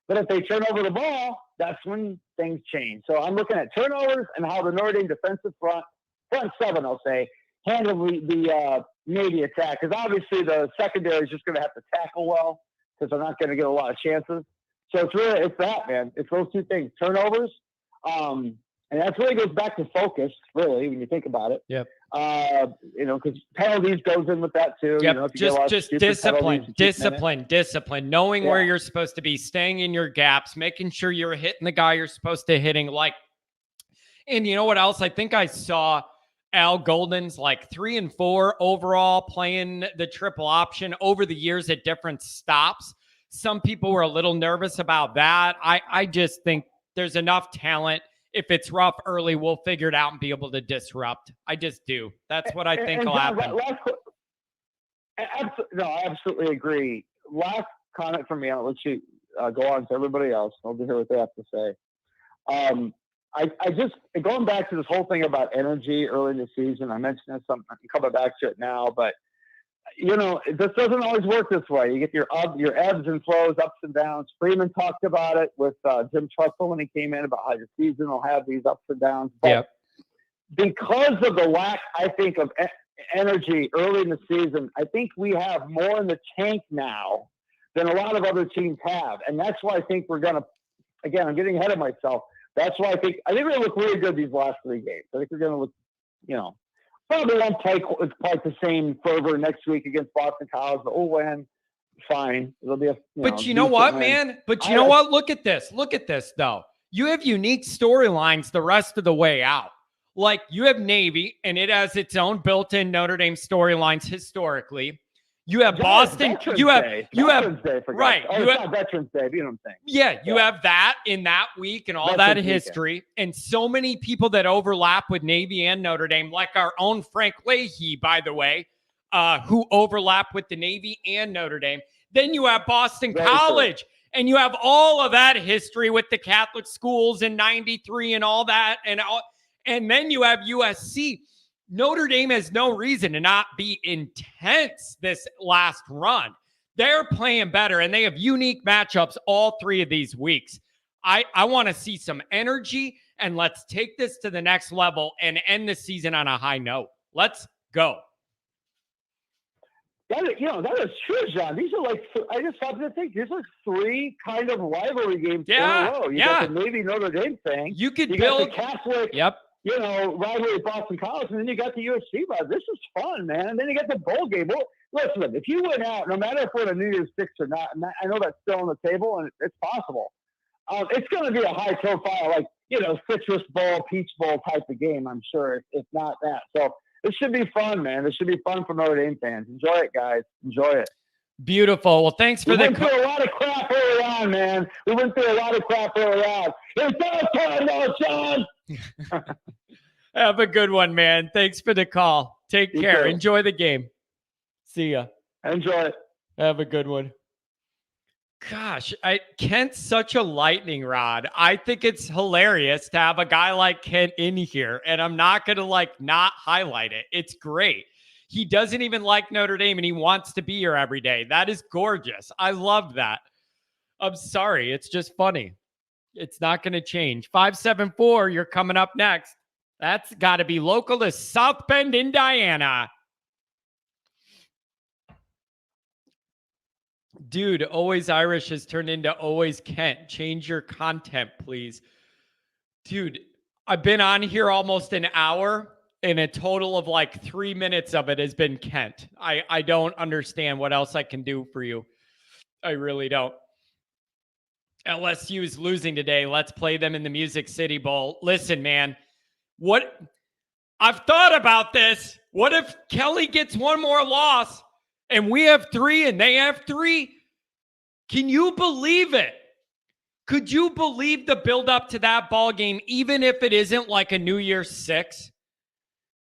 But if they turn over the ball, that's when things change. So I'm looking at turnovers and how the Notre Dame defensive front seven, I'll say, handle the Navy attack. Because obviously the secondary is just going to have to tackle well because they're not going to get a lot of chances. So it's that, man. It's those two things, turnovers. And that really goes back to focus, really, when you think about it. Yep. Because penalties goes in with that too. Yep. Just discipline, knowing where you're supposed to be, staying in your gaps, making sure you're hitting the guy you're supposed to hitting. And you know what else? I think I saw Al Golden's 3 and 4 overall playing the triple option over the years at different stops. Some people were a little nervous about that. I just think there's enough talent. If it's rough early, we'll figure it out and be able to disrupt. I just do. That's what I think will happen. I absolutely agree. Last comment from me, I'll let you go on to everybody else. I'll hear what they have to say. I just, going back to this whole thing about energy early in the season, I mentioned this, I'm coming back to it now, but this doesn't always work this way. You get your ebbs and flows, ups and downs. Freeman talked about it with Jim Tressel when he came in about how your season will have these ups and downs. But because of the lack, I think, of energy early in the season, I think we have more in the tank now than a lot of other teams have. And that's why I think we're going to, again, I'm getting ahead of myself. That's why I think we're going to look really good these last 3 games. I think we're going to look, probably won't play quite the same fervor next week against Boston College, but we'll win. Fine. It'll be But you know what, man? But you know what? Look at this. Look at this, though. You have unique storylines the rest of the way out. You have Navy, and it has its own built-in Notre Dame storylines historically. You have Boston. You have Veterans Day, right. Oh, it's not Veterans Day. You know what I'm saying? Yeah, you have that in that week and all that history, and so many people that overlap with Navy and Notre Dame, like our own Frank Leahy, by the way, who overlap with the Navy and Notre Dame. Then you have Boston College, and you have all of that history with the Catholic schools in '93 and all that, and then you have USC. Notre Dame has no reason to not be intense this last run. They're playing better, and they have unique matchups all 3 of these weeks. I want to see some energy, and let's take this to the next level and end the season on a high note. Let's go. That is true, John. These are I just thought to think, these are 3 kind of rivalry games in a row. You got the Navy Notre Dame thing. You build got the Catholic. Yep. Rivalry at Boston College, and then you got the USC vibe. This is fun, man. And then you got the bowl game. Well, listen, if you win out, no matter if we're in a New Year's Six or not, and I know that's still on the table, and it's possible. It's going to be a high-profile, Citrus Bowl, Peach Bowl type of game, I'm sure, if not that. So this should be fun, man. This should be fun for Notre Dame fans. Enjoy it, guys. Enjoy it. Beautiful. Well, thanks for we went through a lot of crap early on, man. We went through a lot of crap early on. It's our time now, John. Have a good one, man. Thanks for the call. Take care. too. Enjoy the game. See ya. Enjoy it. Have a good one. Gosh, Kent's such a lightning rod. I think it's hilarious to have a guy like Kent in here, and I'm not going to not highlight it. It's great. He doesn't even like Notre Dame, and he wants to be here every day. That is gorgeous. I love that. I'm sorry. It's just funny. It's not going to change. 574, you're coming up next. That's got to be local to South Bend, Indiana. Dude, Always Irish has turned into Always Kent. Change your content, please. Dude, I've been on here almost an hour, and a total of 3 minutes of it has been Kent. I don't understand what else I can do for you. I really don't. LSU is losing today. Let's play them in the Music City Bowl. Listen, man, I've thought about this. What if Kelly gets one more loss and we have 3 and they have 3? Can you believe it? Could you believe the build up to that ball game, even if it isn't like a New Year's 6?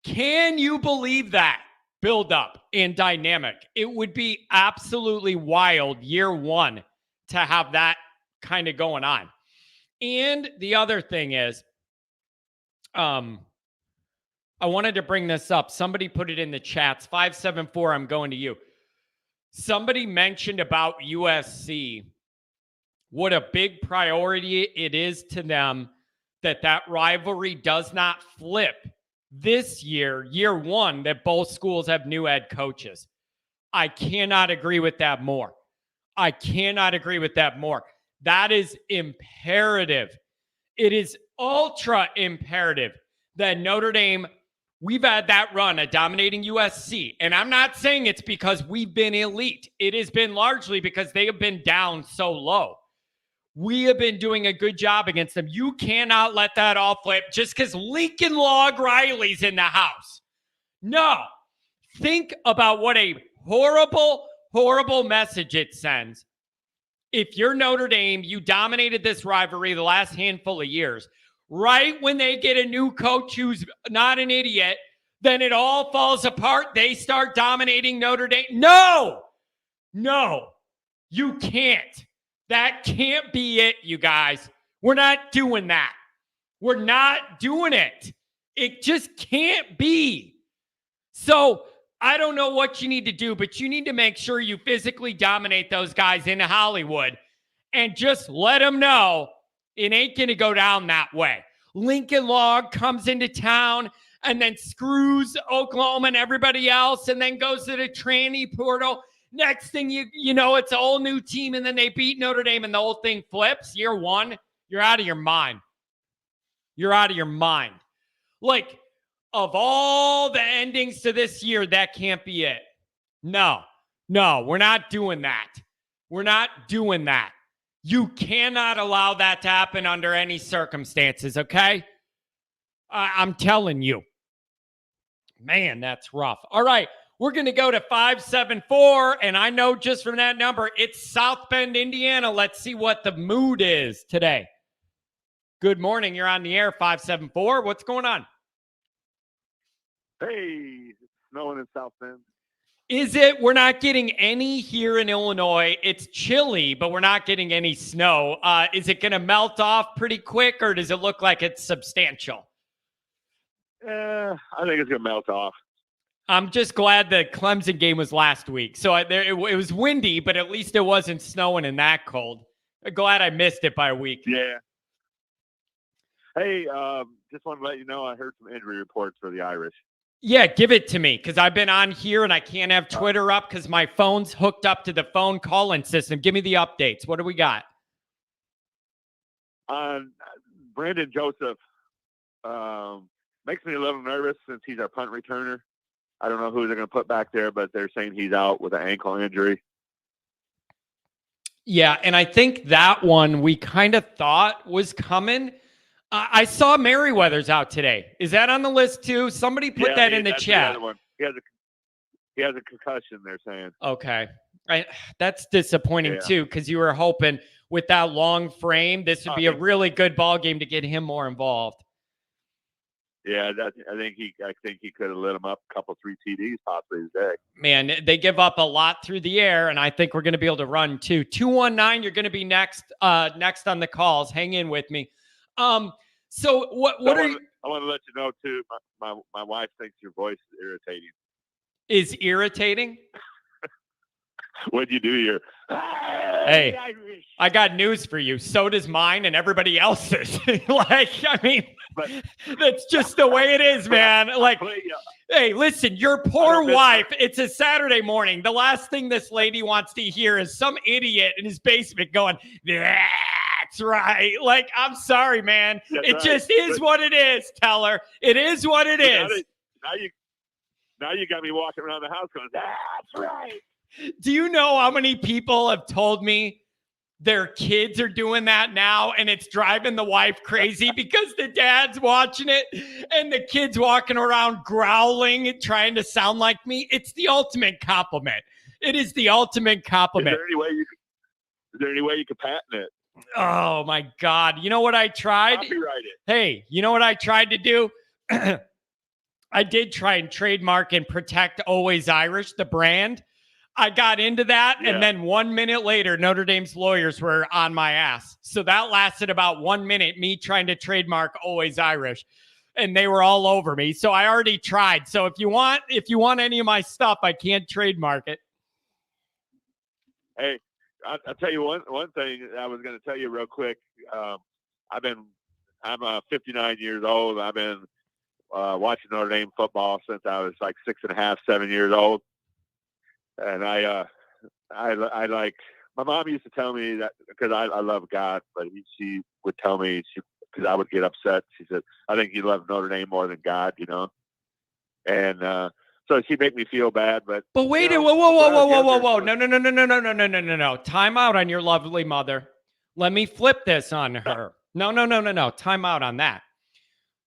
Can you believe that build up and dynamic? It would be absolutely wild year one to have that kind of going on. And the other thing is, I wanted to bring this up. Somebody put it in the chats. 574, I'm going to you. Somebody mentioned about USC, what a big priority it is to them that rivalry does not flip this year, year one, that both schools have new head coaches. I cannot agree with that more. I cannot agree with that more. That is imperative. It is ultra imperative that Notre Dame, we've had that run at dominating USC. And I'm not saying it's because we've been elite. It has been largely because they have been down so low. We have been doing a good job against them. You cannot let that all flip just because Lincoln Log Riley's in the house. No. Think about what a horrible, horrible message it sends. If you're Notre Dame, you dominated this rivalry the last handful of years. Right when they get a new coach who's not an idiot, then it all falls apart. They start dominating Notre Dame. No, you can't. That can't be it, you guys. We're not doing that. We're not doing it. It just can't be. So I don't know what you need to do, but you need to make sure you physically dominate those guys in Hollywood and just let them know it ain't going to go down that way. Lincoln Log comes into town and then screws Oklahoma and everybody else and then goes to the tranny portal. Next thing you know, it's a whole new team, and then they beat Notre Dame and the whole thing flips. Year one, you're out of your mind. You're out of your mind. Like, of all the endings to this year, that can't be it. No, we're not doing that. We're not doing that. You cannot allow that to happen under any circumstances, okay? I'm telling you. Man, that's rough. All right, we're going to go to 574, and I know just from that number, it's South Bend, Indiana. Let's see what the mood is today. Good morning. You're on the air, 574. What's going on? Hey, it's snowing in South Bend. Is it? We're not getting any here in Illinois. It's chilly, but we're not getting any snow. Is it going to melt off pretty quick, or does it look like it's substantial? I think it's going to melt off. I'm just glad the Clemson game was last week. So it was windy, but at least it wasn't snowing and that cold. I'm glad I missed it by a week. Yeah. Hey, just wanted to let you know I heard some injury reports for the Irish. Yeah, give it to me, because I've been on here and I can't have Twitter up because my phone's hooked up to the phone call-in system. Give me the updates. What do we got? Brandon Joseph makes me a little nervous since he's our punt returner. I don't know who they're going to put back there, but they're saying he's out with an ankle injury. Yeah, and I think that one we kind of thought was coming. I saw Merriweather's out today. Is that on the list too? Somebody put that in the chat. He has a concussion, they're saying. Okay. That's disappointing too, because you were hoping with that long frame, this would be a really good ball game to get him more involved. Yeah, I think he could have lit him up a couple, 3 TDs possibly today. Man, they give up a lot through the air, and I think we're going to be able to run too. 219, you're going to be next on the calls. Hang in with me. So what are you? I want to let you know too. My wife thinks your voice is irritating. Is irritating? When you do your hey, I got news for you. So does mine and everybody else's. Like, I mean, but that's just the way it is, man. Like, hey, listen, your poor wife, it's a Saturday morning. The last thing this lady wants to hear is some idiot in his basement going, that's right. Like, I'm sorry, man. It just is what it is, tell her. It is what it is. Now you got me walking around the house going, that's right. Do you know how many people have told me their kids are doing that now and it's driving the wife crazy because the dad's watching it and the kid's walking around growling and trying to sound like me? It's the ultimate compliment. It is the ultimate compliment. Is there any way you could patent it? Oh, my God. You know what I tried? Copyright it. Hey, you know what I tried to do? I did try and trademark and protect Always Irish, the brand. I got into that, and then 1 minute later, Notre Dame's lawyers were on my ass. So that lasted about 1 minute, me trying to trademark Always Irish, and they were all over me. So I already tried. So if you want any of my stuff, I can't trademark it. Hey, I'll tell you one thing I was going to tell you real quick. I'm 59 years old. I've been watching Notre Dame football since I was like 6.5, 7 years old. And I like, my mom used to tell me that because I love God, but she would tell me, because I would get upset. She said, I think you love Notre Dame more than God, you know? And so she'd make me feel bad. But wait, whoa. No. Time out on your lovely mother. Let me flip this on her. No. Time out on that.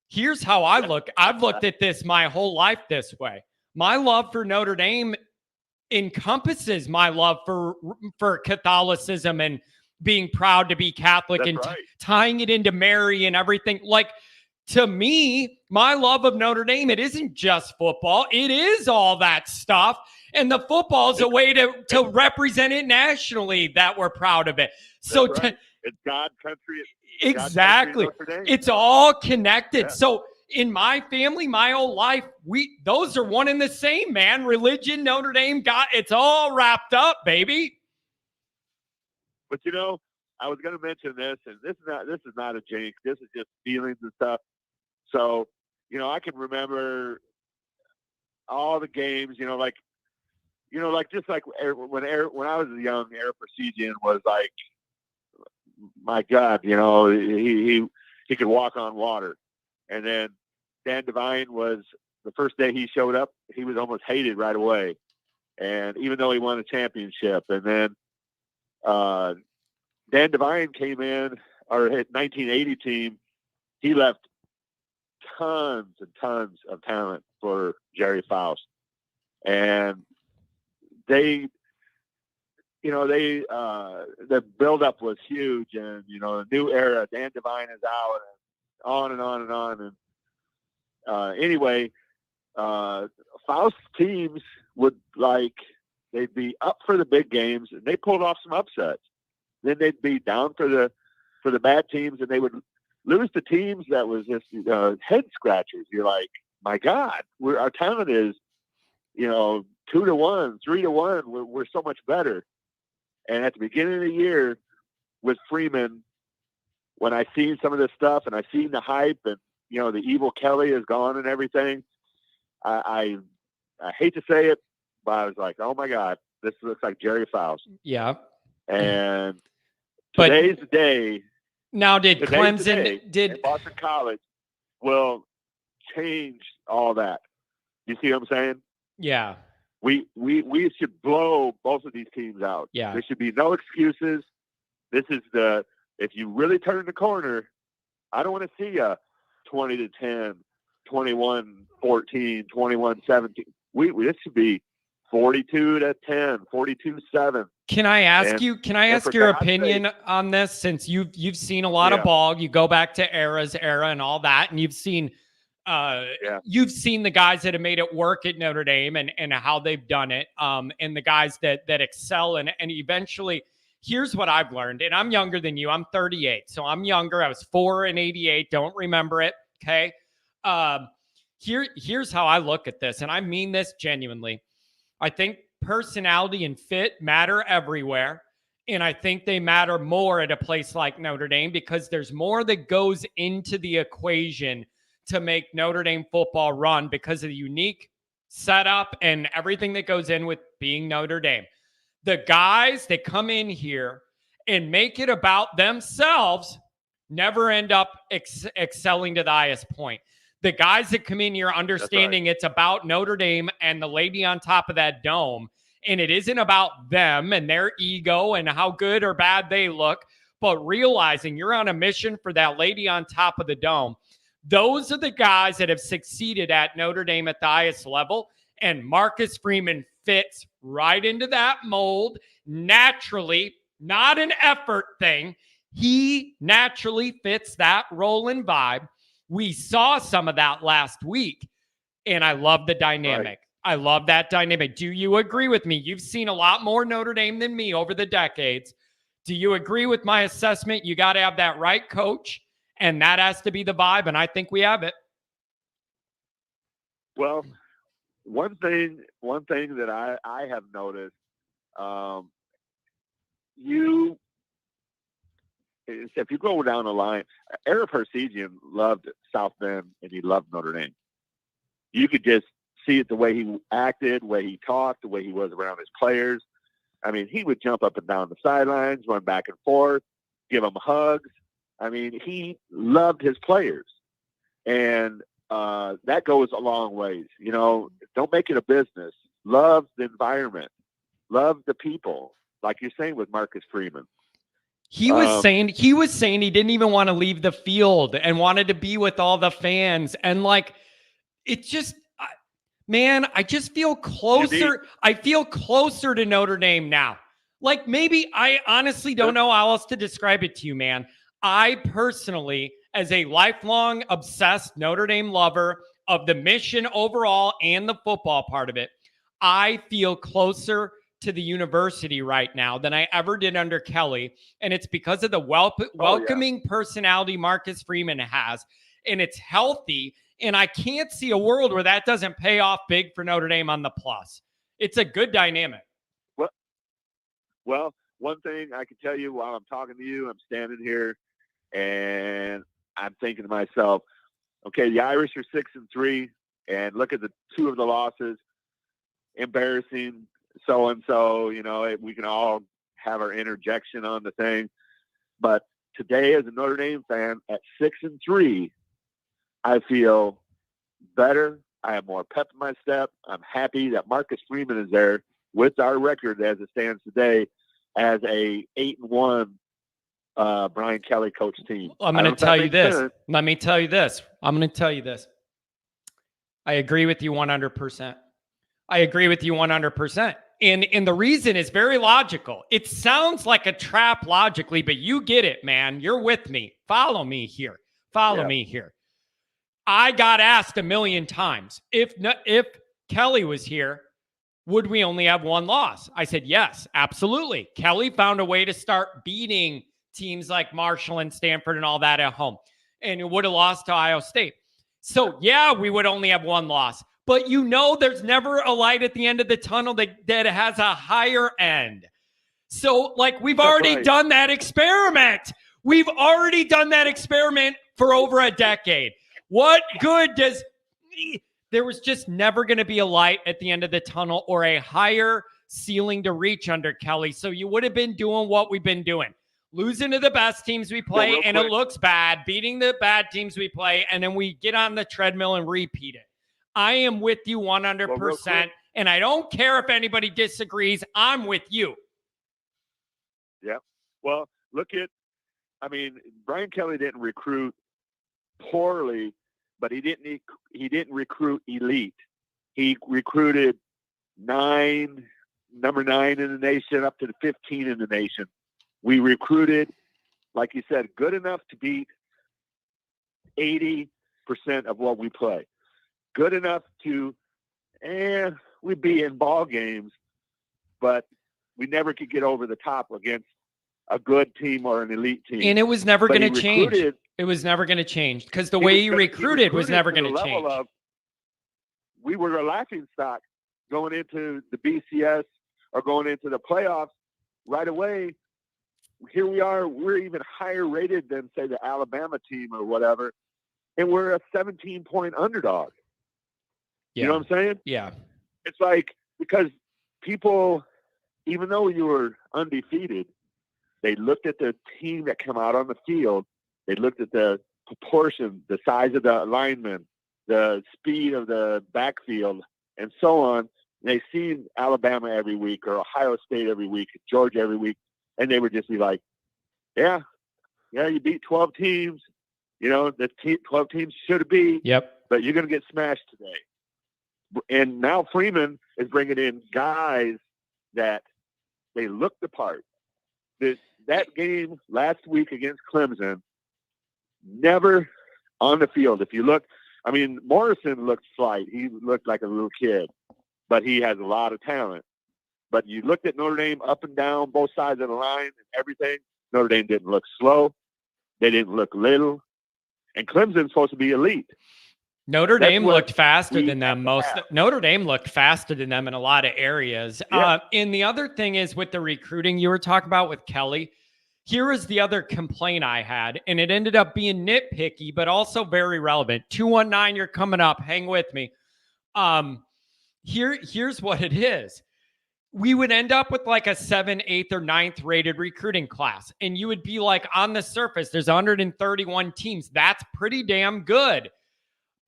Here's how I look. I've looked at this my whole life this way. My love for Notre Dame encompasses my love for Catholicism and being proud to be Catholic. That's and right. Tying it into Mary and everything. Like, to me, my love of Notre Dame, it isn't just football. It is all that stuff. And the football is a way to represent it nationally, that we're proud of it. So right. It's God, country. Exactly. God, country, it's all connected. Yeah. So in my family, my whole life, those are one and the same, man. Religion, Notre Dame, God, it's all wrapped up, baby. But you know, I was going to mention this, and this is not a jinx. This is just feelings and stuff. So, you know, I can remember all the games. Like just like when I was young, Air Precision was like, my God, you know, he could walk on water. And then Dan Devine was, the first day he showed up, he was almost hated right away. And even though he won a championship, and then Dan Devine came in, our 1980 team, he left tons and tons of talent for Jerry Faust. And the buildup was huge, and, you know, a new era, Dan Devine is out, and on and on and on. And anyway, Faust teams they'd be up for the big games, and they pulled off some upsets. Then they'd be down for the bad teams, and they would lose to teams that was just head scratchers. You're like, my God, our talent is, 2-1, 3-1. We're so much better. And at the beginning of the year with Freeman, when I seen some of this stuff and I seen the hype and, the evil Kelly is gone and everything, I hate to say it, but I was like, oh my God, this looks like Jerry Faust. Yeah. And today's the day. Now, did Clemson, Boston College will change all that. You see what I'm saying? Yeah. We should blow both of these teams out. Yeah. There should be no excuses. This is if you really turn the corner, I don't want to see a 20-10, 21-14, 21-17. This should be 42-10, 42-7. Can I ask your opinion on this, since you've seen a lot of ball, you go back to era and all that, and you've seen You've seen the guys that have made it work at Notre Dame and how they've done it, and the guys that excel and eventually. Here's what I've learned, and I'm younger than you. I'm 38, so I'm younger. I was 4 in 88. Don't remember it. Okay. Here's how I look at this, and I mean this genuinely. I think personality and fit matter everywhere. And I think they matter more at a place like Notre Dame because there's more that goes into the equation to make Notre Dame football run because of the unique setup and everything that goes in with being Notre Dame. The guys that come in here and make it about themselves never end up excelling to the highest point. The guys that come in here understanding it's about Notre Dame and the lady on top of that dome, and it isn't about them and their ego and how good or bad they look, but realizing you're on a mission for that lady on top of the dome. Those are the guys that have succeeded at Notre Dame at the highest level, and Marcus Freeman fits right into that mold naturally, not an effort thing. He naturally fits that role and vibe. We saw some of that last week, and I love the dynamic. Right. I love that dynamic. Do you agree with me? You've seen a lot more Notre Dame than me over the decades. Do you agree with my assessment? You got to have that right coach, and that has to be the vibe, and I think we have it. Well, one thing that I have noticed, if you go down the line, Eric Perseghian loved South Bend and he loved Notre Dame. You could just see it the way he acted, the way he talked, the way he was around his players. I mean, he would jump up and down the sidelines, run back and forth, give them hugs. I mean, he loved his players. And that goes a long ways. You know, don't make it a business. Love the environment. Love the people. Like you're saying with Marcus Freeman. He was saying he didn't even want to leave the field and wanted to be with all the fans. And like, it's just, man, I just feel closer. I feel closer to Notre Dame now. Like maybe I honestly don't know how else to describe it to you, man. I personally, as a lifelong obsessed Notre Dame lover of the mission overall and the football part of it, I feel closer to the university right now than I ever did under Kelly. And it's because of the welcoming personality Marcus Freeman has. And it's healthy. And I can't see a world where that doesn't pay off big for Notre Dame on the plus. It's a good dynamic. Well, one thing I can tell you while I'm talking to you, I'm standing here and I'm thinking to myself, okay, the Irish are 6-3, and look at the two of the losses. Embarrassing. So-and-so, you know, we can all have our interjection on the thing. But today, as a Notre Dame fan, at 6-3, I feel better. I have more pep in my step. I'm happy that Marcus Freeman is there with our record as it stands today as a 8-1 Brian Kelly coach team. I'm going to tell you this. Let me tell you this. I'm going to tell you this. I agree with you 100%. I agree with you 100%. And the reason is very logical. It sounds like a trap logically, but you get it, man. You're with me. Follow me here. Follow me here. I got asked a million times, if Kelly was here, would we only have one loss? I said, yes, absolutely. Kelly found a way to start beating teams like Marshall and Stanford and all that at home. And it would have lost to Ohio State. So, yeah, we would only have one loss. But you know there's never a light at the end of the tunnel that has a higher end. So, like, we've already done that experiment. We've already done that experiment for over a decade. What good does – there was just never going to be a light at the end of the tunnel or a higher ceiling to reach under Kelly. So you would have been doing what we've been doing. Losing to the best teams we play, and it looks bad. Beating the bad teams we play, and then we get on the treadmill and repeat it. I am with you 100%, and I don't care if anybody disagrees. I'm with you. Yeah. Well, Brian Kelly didn't recruit poorly, but he didn't recruit elite. He recruited number 9 in the nation up to the 15 in the nation. We recruited, like you said, good enough to beat 80 of what we play. Good enough to, we'd be in ball games, but we never could get over the top against a good team or an elite team. And it was never But going to he change. recruited- It was never going to change because the way he recruited was never to going the to level change. of, we were a laughing stock going into the BCS or going into the playoffs right away. Here we are. We're even higher rated than, say, the Alabama team or whatever. And we're a 17-point underdog. Yeah. You know what I'm saying? Yeah. It's like, because people, even though you were undefeated, they looked at the team that come out on the field. They looked at the proportion, the size of the linemen, the speed of the backfield, and so on. They seen Alabama every week or Ohio State every week, Georgia every week, and they would just be like, yeah, you beat 12 teams. You know, the 12 teams should have beat. Yep. But you're going to get smashed today. And now Freeman is bringing in guys that they look the part. That game last week against Clemson, never on the field. If you look, I mean, Morrison looked slight. He looked like a little kid, but he has a lot of talent. But you looked at Notre Dame up and down, both sides of the line and everything. Notre Dame didn't look slow. They didn't look little. And Clemson's supposed to be elite. Notre Dame looked faster we than them. have to have. Notre Dame looked faster than them in a lot of areas. Yeah. And the other thing is with the recruiting you were talking about with Kelly, here is the other complaint I had, and it ended up being nitpicky, but also very relevant. 219, you're coming up. Hang with me. Here's what it is. We would end up with like a 7th, 8th, or 9th rated recruiting class. And you would be like, on the surface, there's 131 teams. That's pretty damn good.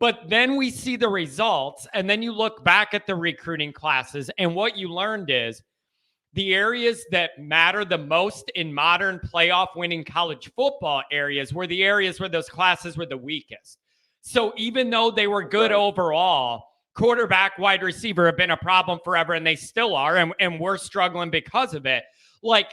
But then we see the results, and then you look back at the recruiting classes, and what you learned is the areas that matter the most in modern playoff winning college football areas were the areas where those classes were the weakest. So even though they were good overall, quarterback, wide receiver have been a problem forever, and they still are, and we're struggling because of it. Like,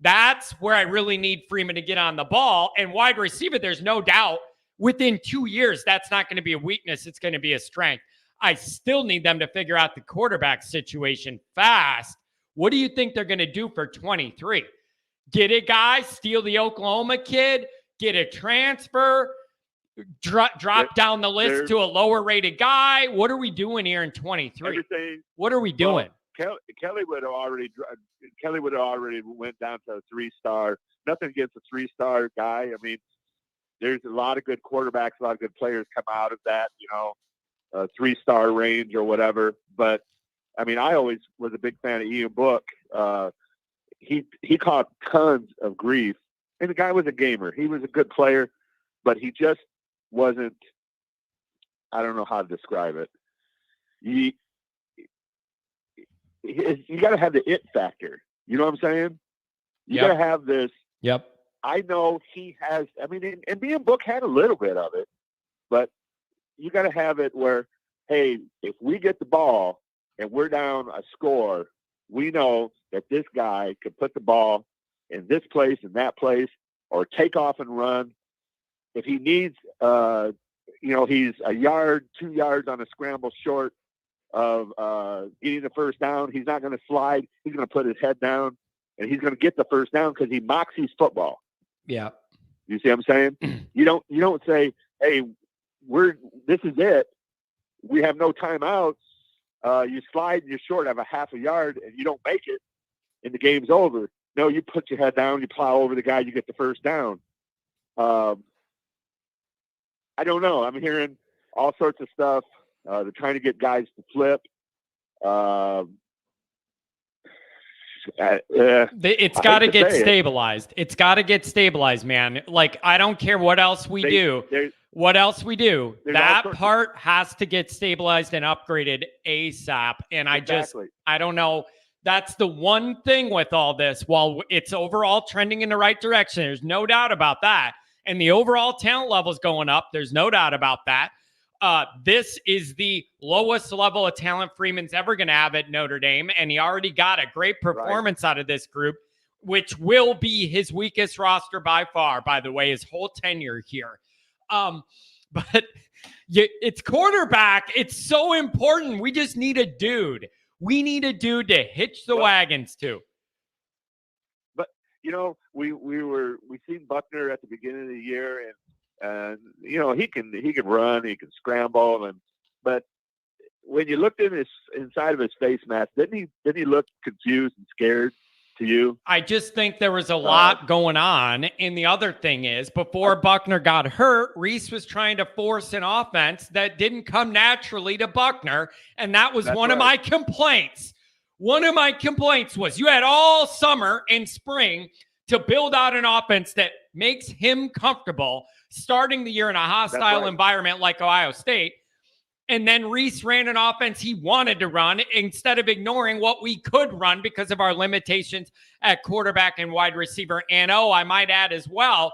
that's where I really need Freeman to get on the ball. And wide receiver, there's no doubt, within 2 years, that's not going to be a weakness. It's going to be a strength. I still need them to figure out the quarterback situation fast. What do you think they're going to do for 23? Get a guy, steal the Oklahoma kid, get a transfer, drop down the list to a lower rated guy? What are we doing here in 23? What are we doing? Well, Kelly would have already went down to a 3-star. Nothing against a 3-star guy. I mean, there's a lot of good quarterbacks, a lot of good players come out of that, 3-star range or whatever. But I mean, I always was a big fan of Ian Book. He caught tons of grief, and the guy was a gamer. He was a good player, but he just wasn't. I don't know how to describe it. You got to have the it factor. You know what I'm saying? You got to have this. Yep. I know he has. I mean, and Ian Book had a little bit of it, but you got to have it where, hey, if we get the ball and we're down a score, we know that this guy could put the ball in this place and that place, or take off and run. If he needs, he's a yard, 2 yards on a scramble short of getting the first down. He's not going to slide. He's going to put his head down, and he's going to get the first down because he moxies football. Yeah. You see what I'm saying? You don't say, hey, this is it. We have no timeouts. You slide and you're short of a half a yard and you don't make it and the game's over. No, you put your head down, you plow over the guy, you get the first down. I don't know. I'm hearing all sorts of stuff. They're trying to get guys to flip. It's got to get stabilized. It's got to get stabilized, man. Like, I don't care what else we do. What else we do, that part has to get stabilized and upgraded ASAP. And I don't know. That's the one thing with all this. While it's overall trending in the right direction, there's no doubt about that. And the overall talent level is going up. There's no doubt about that. This is the lowest level of talent Freeman's ever going to have at Notre Dame. And he already got a great performance out of this group, which will be his weakest roster by far, by the way, his whole tenure here. But It's quarterback. It's so important. We just need a dude. We need a dude to hitch the wagons to. But we seen Buckner at the beginning of the year, and he can run, he can scramble, but when you looked inside of his face mask, didn't he look confused and scared to you? I just think there was a lot going on. And the other thing is, before Buckner got hurt, Reese was trying to force an offense that didn't come naturally to Buckner. And that was one of my complaints. One of my complaints was you had all summer and spring to build out an offense that makes him comfortable starting the year in a hostile environment like Ohio State. And then Reese ran an offense he wanted to run instead of ignoring what we could run because of our limitations at quarterback and wide receiver. And I might add as well,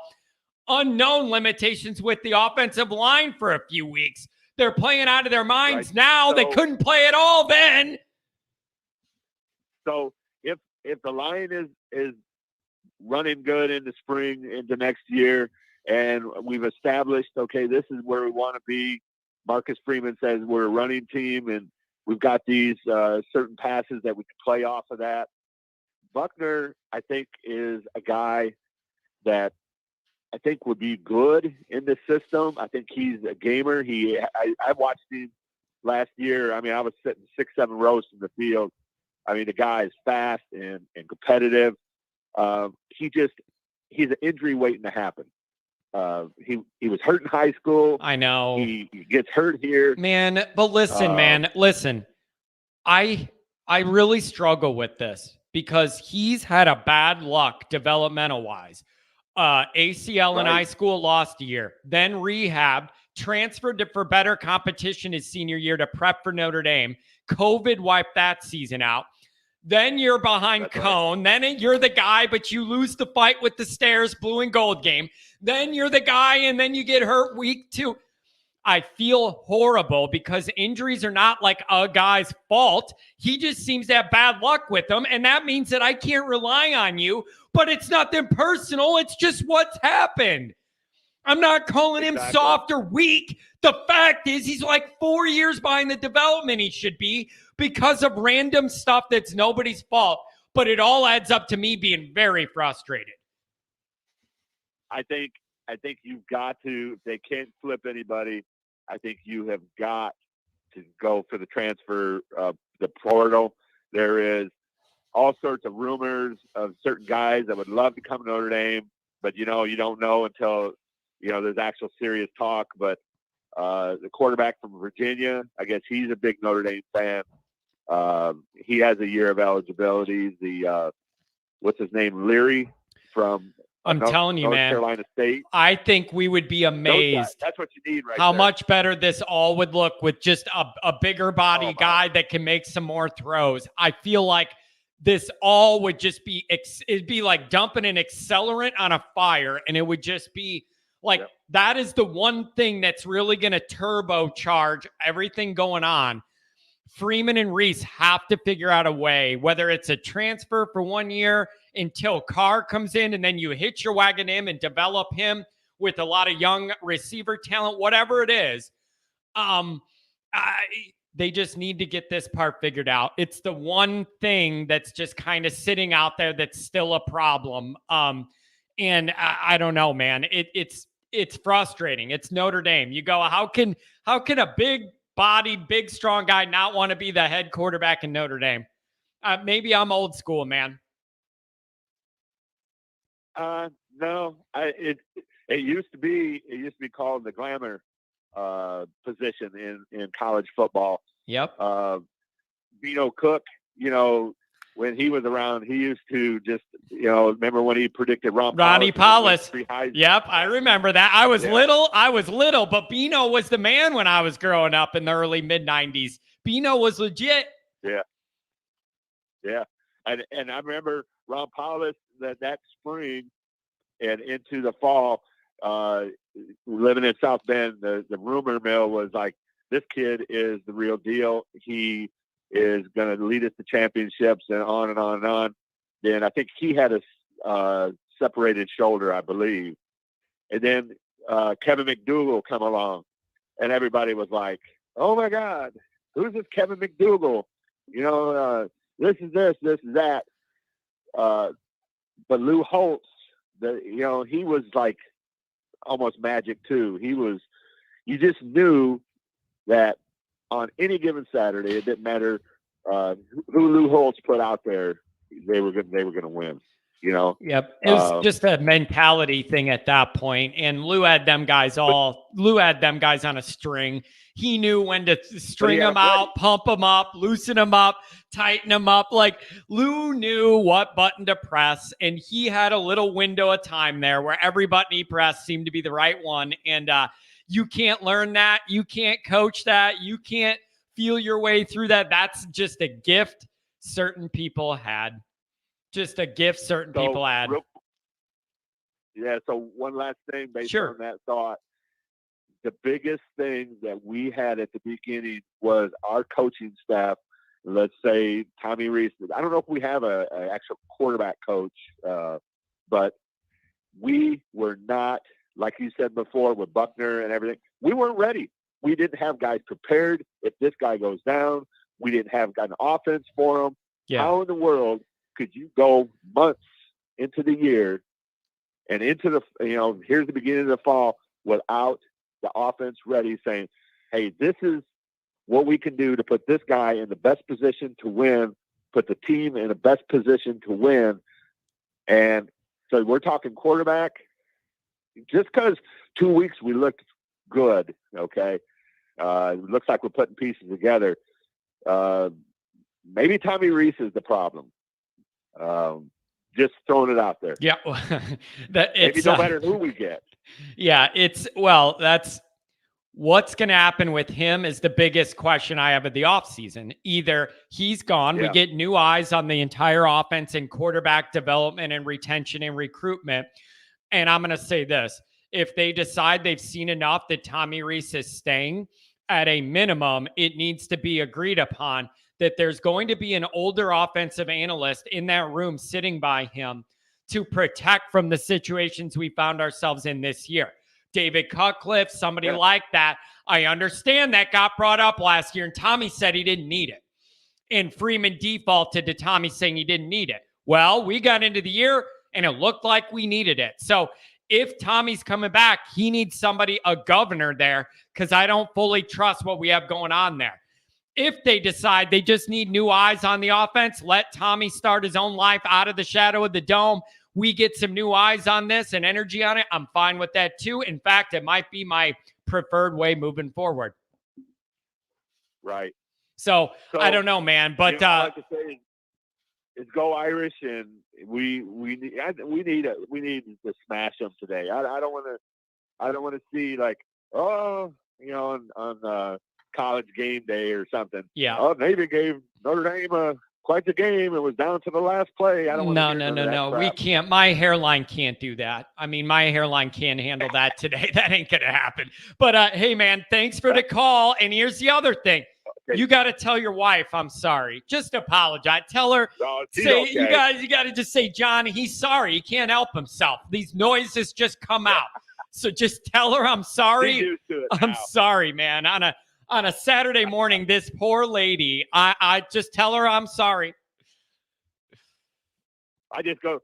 unknown limitations with the offensive line for a few weeks. They're playing out of their minds now. So, they couldn't play at all then. So if the line is running good in the spring into next year, and we've established, okay, this is where we want to be. Marcus Freeman says we're a running team, and we've got these certain passes that we can play off of that. Buckner, I think, is a guy that I think would be good in this system. I think he's a gamer. I watched him last year. I mean, I was sitting 6-7 rows from the field. I mean, the guy is fast and competitive. He's an injury waiting to happen. He was hurt in high school. I know. He gets hurt here. Man, but listen. I really struggle with this because he's had a bad luck developmental-wise. ACL in high school, lost a year. Then rehab, transferred for better competition his senior year to prep for Notre Dame. COVID wiped that season out. Then you're behind Cone. Then you're the guy, but you lose the fight with the Stairs blue and gold game. Then you're the guy, and then you get hurt week 2. I feel horrible because injuries are not like a guy's fault. He just seems to have bad luck with them, and that means that I can't rely on you, but it's nothing personal. It's just what's happened. I'm not calling him soft or weak. The fact is he's like 4 years behind the development he should be because of random stuff that's nobody's fault. But it all adds up to me being very frustrated. I think you've got to, if they can't flip anybody, I think you have got to go for the transfer, the portal. There is all sorts of rumors of certain guys that would love to come to Notre Dame, but you don't know until there's actual serious talk. But the quarterback from Virginia, I guess he's a big Notre Dame fan. He has a year of eligibility. What's his name? Leary from telling you, North man, Carolina State. I think we would be amazed. That's what you need, right? How there. much better this all would look with just a bigger body guy that can make some more throws. I feel like this all would just be it'd be like dumping an accelerant on a fire, and it would just be like that is the one thing that's really going to turbocharge everything going on. Freeman and Reese have to figure out a way, whether it's a transfer for 1 year until Carr comes in and then you hitch your wagon him and develop him with a lot of young receiver talent, whatever it is. They just need to get this part figured out. It's the one thing that's just kind of sitting out there that's still a problem. And I don't know, man. It's frustrating. It's Notre Dame. You go, how can a big body, big, strong guy not want to be the head quarterback in Notre Dame? Maybe I'm old school, man. No, it used to be called the glamour position in college football. Yep. Bino Cook, when he was around, he used to just, remember when he predicted Ronnie Paulus. Yep, I remember that. I was little, but Bino was the man when I was growing up in the early mid-90s. Bino was legit. Yeah. And I remember Ron Paulus that spring and into the fall, living in South Bend, the rumor mill was like, this kid is the real deal. He is going to lead us to championships and on and on and on. Then I think he had a separated shoulder, I believe. And then Kevin McDougal come along. and everybody was like, "Oh my God, who's this Kevin McDougal? This is this is that." But Lou Holtz, he was like almost magic too. You just knew that on any given Saturday, it didn't matter who Lou Holtz put out there, they were going to win. Yep. It was just a mentality thing at that point. And Lou had them guys on a string. He knew when to string them out, pump them up, loosen them up, tighten them up. Like Lou knew what button to press, and he had a little window of time there where every button he pressed seemed to be the right one. And you can't learn that. You can't coach that. You can't feel your way through that. That's just a gift certain people had. Just a gift certain people had. So one last thing based on that thought. The biggest thing that we had at the beginning was our coaching staff. Let's say Tommy Reese. I don't know if we have an actual quarterback coach, but we were not, like you said before, with Buckner and everything. We weren't ready. We didn't have guys prepared. If this guy goes down, we didn't have an offense for him. Yeah. How in the world could you go months into the year and into the, here's the beginning of the fall without the offense ready, saying, hey, this is what we can do to put this guy in the best position to win, put the team in the best position to win. And so we're talking quarterback. Just because 2 weeks we looked good, okay? It looks like we're putting pieces together. Maybe Tommy Reese is the problem. Just throwing it out there. Yeah. Maybe no matter who we get. Yeah, that's what's going to happen with him is the biggest question I have of the offseason. Either he's gone, we get new eyes on the entire offense and quarterback development and retention and recruitment. And I'm going to say this. If they decide they've seen enough that Tommy Reese is staying, at a minimum, it needs to be agreed upon that there's going to be an older offensive analyst in that room sitting by him to protect from the situations we found ourselves in this year. David Cutcliffe, somebody like that. I understand that got brought up last year, and Tommy said he didn't need it. And Freeman defaulted to Tommy saying he didn't need it. Well, we got into the year, and it looked like we needed it. So if Tommy's coming back, he needs somebody, a governor there, because I don't fully trust what we have going on there. If they decide they just need new eyes on the offense, let Tommy start his own life out of the shadow of the dome. We get some new eyes on this and energy on it. I'm fine with that too. In fact, it might be my preferred way moving forward. Right. So I don't know, man, but all I can say is go Irish, and we need to smash them today. I don't want to see like on college game day or something. Yeah. Oh, Navy gave Notre Dame quite the game. It was down to the last play. I don't. No. We can't. My hairline can't do that. I mean, my hairline can't handle that today. That ain't gonna happen. But hey, man, thanks for the call. And here's the other thing. Okay. You got to tell your wife, I'm sorry. Just apologize. Tell her. Say you got to just say, John, he's sorry. He can't help himself. These noises just come out. So just tell her I'm sorry. I'm sorry, man. On a Saturday morning, this poor lady, I just tell her I'm sorry. I just go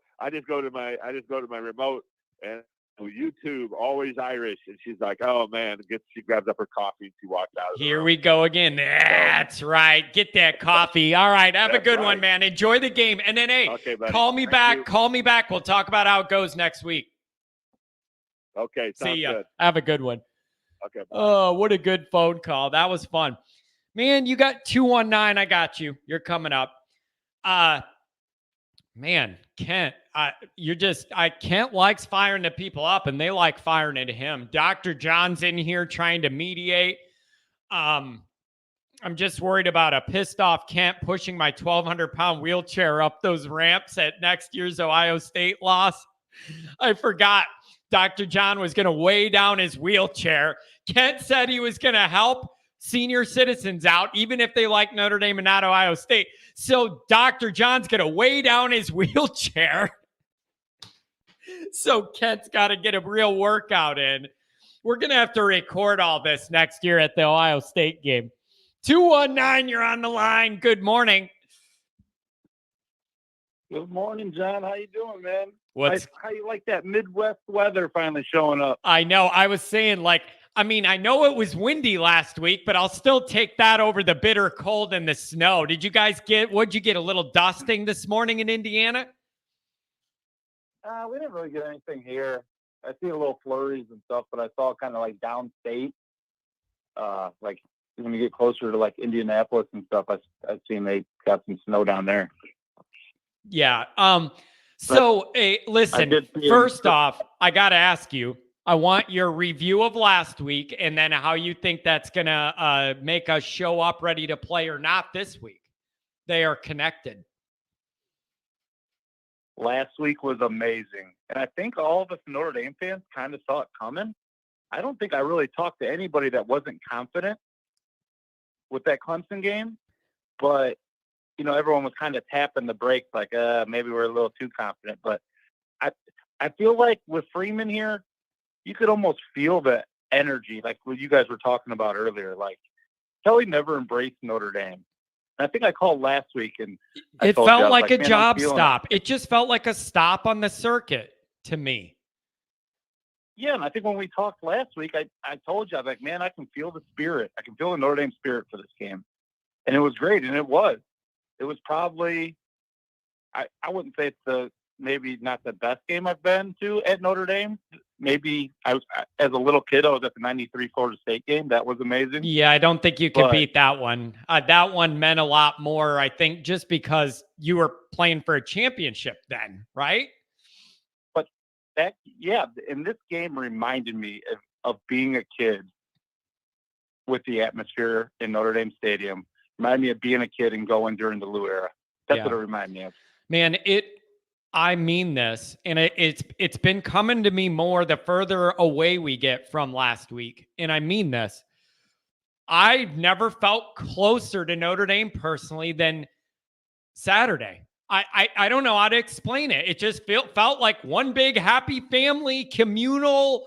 to my remote and YouTube, always Irish, and she's like, "Oh man!" She grabs up her coffee and she walks out. Here we go again. That's right. Get that coffee. All right, have a good one, man. Enjoy the game, and then hey, call me back. Call me back. We'll talk about how it goes next week. Okay. See ya. Good. Have a good one. Okay. Bye. Oh, what a good phone call. That was fun. Man, you got 219. I got you. You're coming up. Man, Kent, Kent likes firing the people up, and they like firing into him. Dr. John's in here trying to mediate. I'm just worried about a pissed off Kent pushing my 1,200-pound wheelchair up those ramps at next year's Ohio State loss. I forgot Dr. John was going to weigh down his wheelchair. Kent said he was going to help senior citizens out, even if they like Notre Dame and not Ohio State. So Dr. John's going to weigh down his wheelchair. So Kent's got to get a real workout in. We're going to have to record all this next year at the Ohio State game. 219, you're on the line. Good morning. Good morning, John. How you doing, man? What's How you like that Midwest weather finally showing up? I know. I was saying, I know it was windy last week, but I'll still take that over the bitter cold and the snow. Did you guys what'd you get, a little dusting this morning in Indiana? We didn't really get anything here. I see a little flurries and stuff, but I saw kind of like downstate. Like when you get closer to like Indianapolis and stuff, I've seen they got some snow down there. Yeah. So, listen, first off, I got to ask you, I want your review of last week and then how you think that's going to make us show up ready to play or not this week. They are connected. Last week was amazing. And I think all of us Notre Dame fans kind of saw it coming. I don't think I really talked to anybody that wasn't confident with that Clemson game, but everyone was kind of tapping the brakes like, maybe we're a little too confident. But I feel like with Freeman here, you could almost feel the energy, like what you guys were talking about earlier. Like, Kelly never embraced Notre Dame. And I think I called last week, and it felt like a job stop. It just felt like a stop on the circuit to me. Yeah, and I think when we talked last week, I told you, I was like, man, I can feel the spirit. I can feel the Notre Dame spirit for this game. And it was great, and it was. It was probably, I wouldn't say it's maybe not the best game I've been to at Notre Dame. Maybe as a little kid, I was at the 93 Florida State game. That was amazing. Yeah, I don't think you could beat that one. That one meant a lot more, I think, just because you were playing for a championship then, right? But and this game reminded me of being a kid with the atmosphere in Notre Dame Stadium. Reminded me of being a kid and going during the Lou era. That's what it reminded me of. Man, I mean this, and it's been coming to me more the further away we get from last week. And I mean this. I've never felt closer to Notre Dame personally than Saturday. I don't know how to explain it. It just felt like one big happy family, communal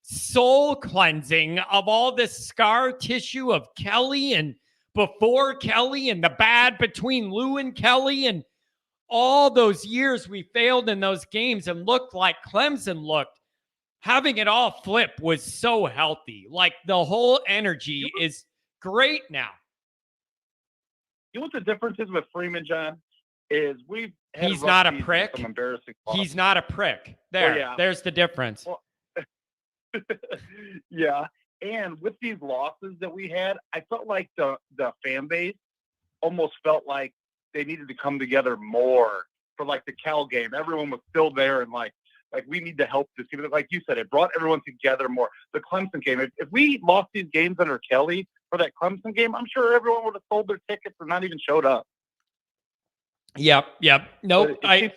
soul cleansing of all this scar tissue of Kelly and before Kelly and the bad between Lou and Kelly and all those years we failed in those games and looked like Clemson looked. Having it all flip was so healthy. Like the whole energy is great now. You know what the difference is with Freeman, John? Is he's not a prick. Some embarrassing losses. He's not a prick. There's the difference. Well, yeah. And with these losses that we had, I felt like the fan base almost felt like they needed to come together more for like the Cal game. Everyone was still there and like we need to help this team. Like you said, it brought everyone together more. The Clemson game, if we lost these games under Kelly for that Clemson game, I'm sure everyone would have sold their tickets and not even showed up. Yep. Nope. I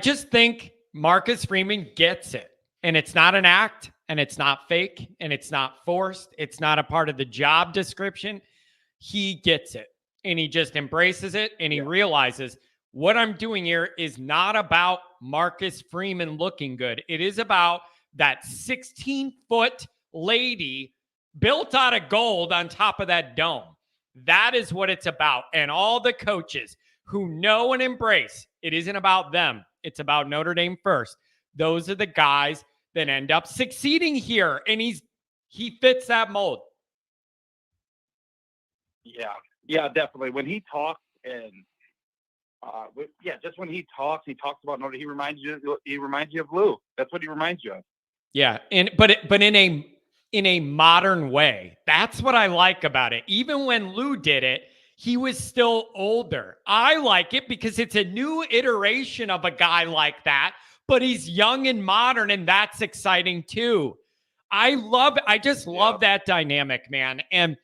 just think Marcus Freeman gets it. And it's not an act, and it's not fake, and it's not forced. It's not a part of the job description. He gets it, and he just embraces it, and he realizes what I'm doing here is not about Marcus Freeman looking good. It is about that 16-foot lady built out of gold on top of that dome. That is what it's about. And all the coaches who know and embrace, it isn't about them. It's about Notre Dame first. Those are the guys that end up succeeding here. And he fits that mold. Yeah, definitely. When he talks and just when he talks about Notre Dame, he reminds you of Lou. That's what he reminds you of. Yeah. But in a modern way. That's what I like about it. Even when Lou did it, he was still older. I like it because it's a new iteration of a guy like that, but he's young and modern, and that's exciting too. I just love that dynamic, man. And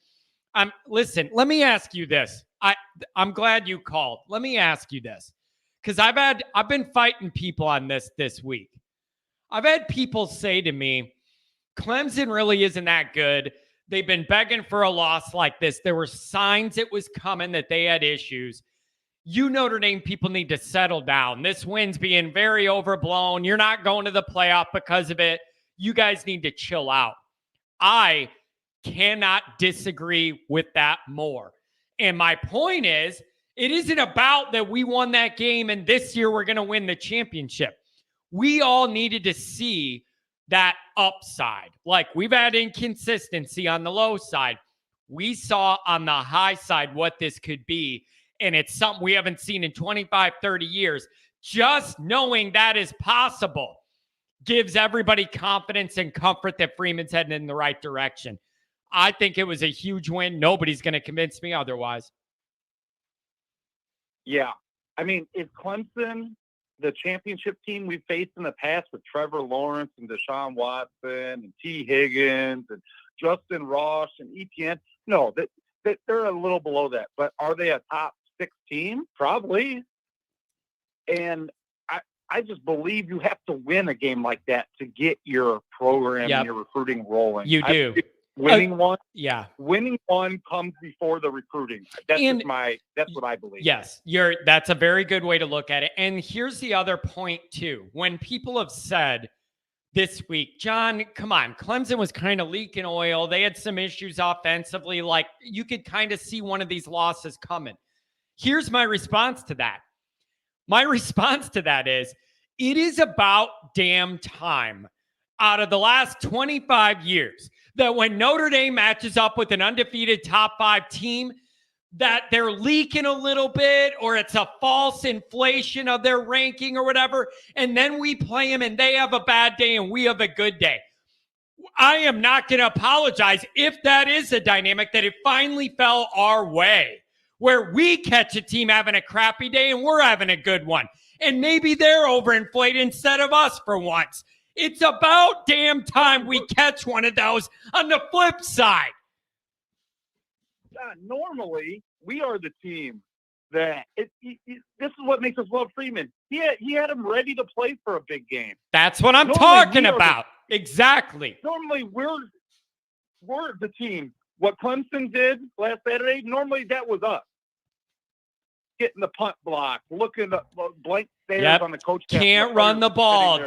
listen, let me ask you this. I'm glad you called. Let me ask you this, because I've been fighting people on this week. I've had people say to me, Clemson really isn't that good. They've been begging for a loss like this. There were signs it was coming, that they had issues. you Notre Dame people need to settle down. This win's being very overblown. You're not going to the playoff because of it. You guys need to chill out. I cannot disagree with that more. And my point is, it isn't about that we won that game and this year we're going to win the championship. We all needed to see that upside. Like, we've had inconsistency on the low side. We saw on the high side what this could be. And it's something we haven't seen in 25, 30 years. Just knowing that is possible gives everybody confidence and comfort that Freeman's heading in the right direction. I think it was a huge win. Nobody's going to convince me otherwise. Yeah. I mean, is Clemson the championship team we faced in the past with Trevor Lawrence and Deshaun Watson and T. Higgins and Justin Ross and ETN? No, they're a little below that. But are they a top 6 team? Probably. And I just believe you have to win a game like that to get your program and your recruiting rolling. You do. Winning one comes before the recruiting. That's what I believe. Yes, that's a very good way to look at it. And here's the other point too. When people have said this week, John, come on, Clemson was kind of leaking oil. They had some issues offensively. Like, you could kind of see one of these losses coming. Here's my response to that. My response to that is, it is about damn time out of the last 25 years that when Notre Dame matches up with an undefeated top 5 team, that they're leaking a little bit, or it's a false inflation of their ranking or whatever, and then we play them and they have a bad day and we have a good day. I am not going to apologize if that is a dynamic that it finally fell our way, where we catch a team having a crappy day and we're having a good one. And maybe they're overinflated instead of us for once. It's about damn time we catch one of those on the flip side. Normally, we are the team that this is what makes us love Freeman. He had him ready to play for a big game. That's what I'm talking about. Exactly. Normally, we're the team. What Clemson did last Saturday, normally that was us. Getting the punt block, looking at blank stares on the coach. Can't run the ball.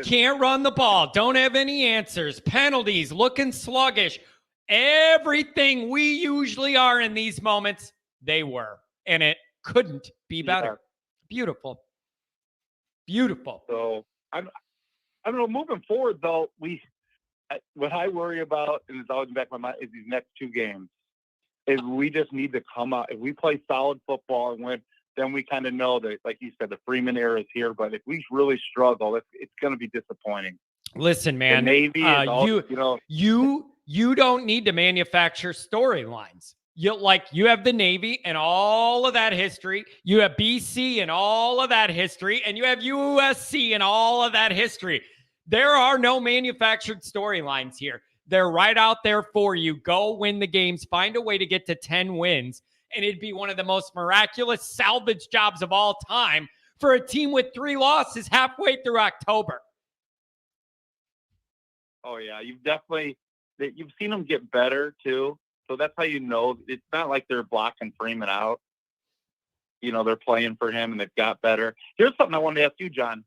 Can't run the ball. Don't have any answers. Penalties, looking sluggish. Everything we usually are in these moments, they were. And it couldn't be better. Beautiful. Beautiful. So I don't know, moving forward though, what I worry about, and it's always in the back of my mind, is these next 2 games. Is we just need to come out. If we play solid football and win, then we kind of know that, like you said, the Freeman era is here. But if we really struggle, it's going to be disappointing. Listen, man, the Navy is you don't need to manufacture storylines. You have the Navy and all of that history. You have BC and all of that history, and you have USC and all of that history. There are no manufactured storylines here. They're right out there for you. Go win the games. Find a way to get to 10 wins. And it'd be one of the most miraculous salvage jobs of all time for a team with 3 losses halfway through October. Oh, yeah. You've seen them get better, too. So that's how you know. It's not like they're blocking Freeman out. They're playing for him and they've got better. Here's something I wanted to ask you, John.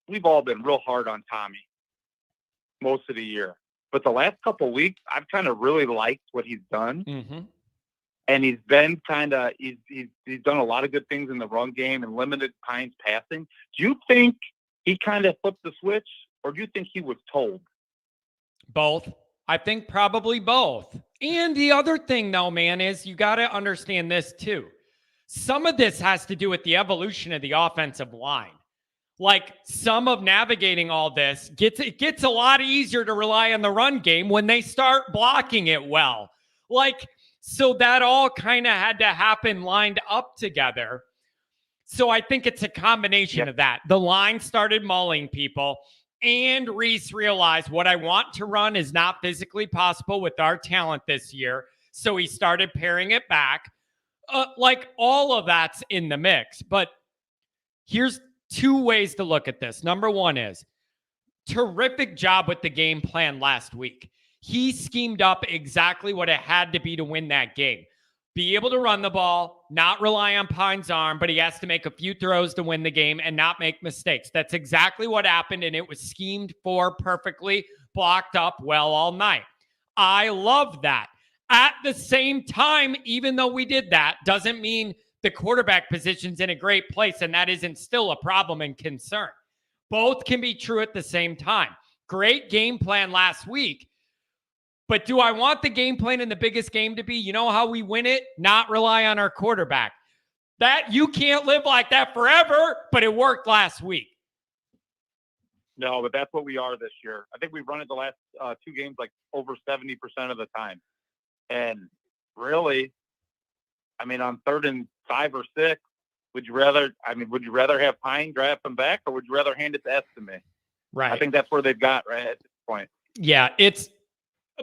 We've all been real hard on Tommy most of the year, but the last couple of weeks I've kind of really liked what he's done. Mm-hmm. And he's been he's done a lot of good things in the run game and limited Pines passing. Do you think he kind of flipped the switch, or do you think he was told? Both. I think probably both. And the other thing though, man, is you got to understand this too. Some of this has to do with the evolution of the offensive line. Like, some of navigating all this gets a lot easier to rely on the run game when they start blocking it well. So that all kind of had to happen lined up together. So I think it's a combination of that. The line started mulling people, and Reese realized what I want to run is not physically possible with our talent this year. So he started paring it back. All of that's in the mix. But here's 2 ways to look at this. Number 1 is terrific job with the game plan last week. He schemed up exactly what it had to be to win that game. be able to run the ball, not rely on Pine's arm, but he has to make a few throws to win the game and not make mistakes. That's exactly what happened, and it was schemed for perfectly, blocked up well all night. I love that. At the same time, even though we did that, doesn't mean the quarterback position's in a great place, and that isn't still a problem and concern. Both can be true at the same time. Great game plan last week. But do I want the game plan in the biggest game to be, you know how we win it? Not rely on our quarterback. That you can't live like that forever, but it worked last week. No, but that's what we are this year. I think we've run it the last 2 games like over 70% of the time. And really, I mean, on 3rd and 5 or 6, would you rather have Pine draft them back, or would you rather hand it to Estime? Right. I think that's where they've got right at this point. Yeah,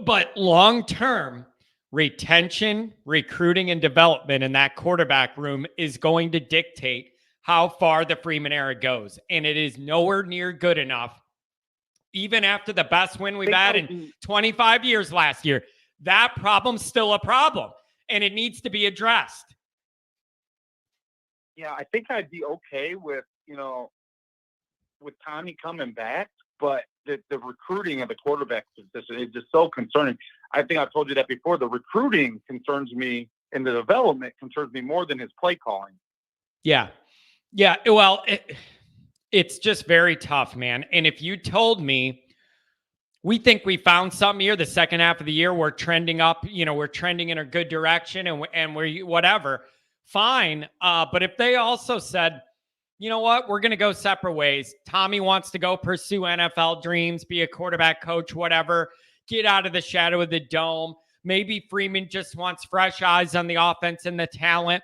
but long-term retention, recruiting, and development in that quarterback room is going to dictate how far the Freeman era goes. And it is nowhere near good enough, even after the best win we've had in 25 years last year. That problem's still a problem, and it needs to be addressed. Yeah, I think I'd be okay with Tommy coming back, but the recruiting of the quarterback position is just so concerning. I think I've told you that before. The recruiting concerns me, and the development concerns me more than his play calling. Yeah. Yeah. Well, it's just very tough, man. And if you told me we think we found something here the second half of the year, we're trending up, we're trending in a good direction and we're whatever, fine. But if they also said, you know what, we're going to go separate ways. Tommy wants to go pursue NFL dreams, be a quarterback coach, whatever, get out of the shadow of the dome. Maybe Freeman just wants fresh eyes on the offense and the talent.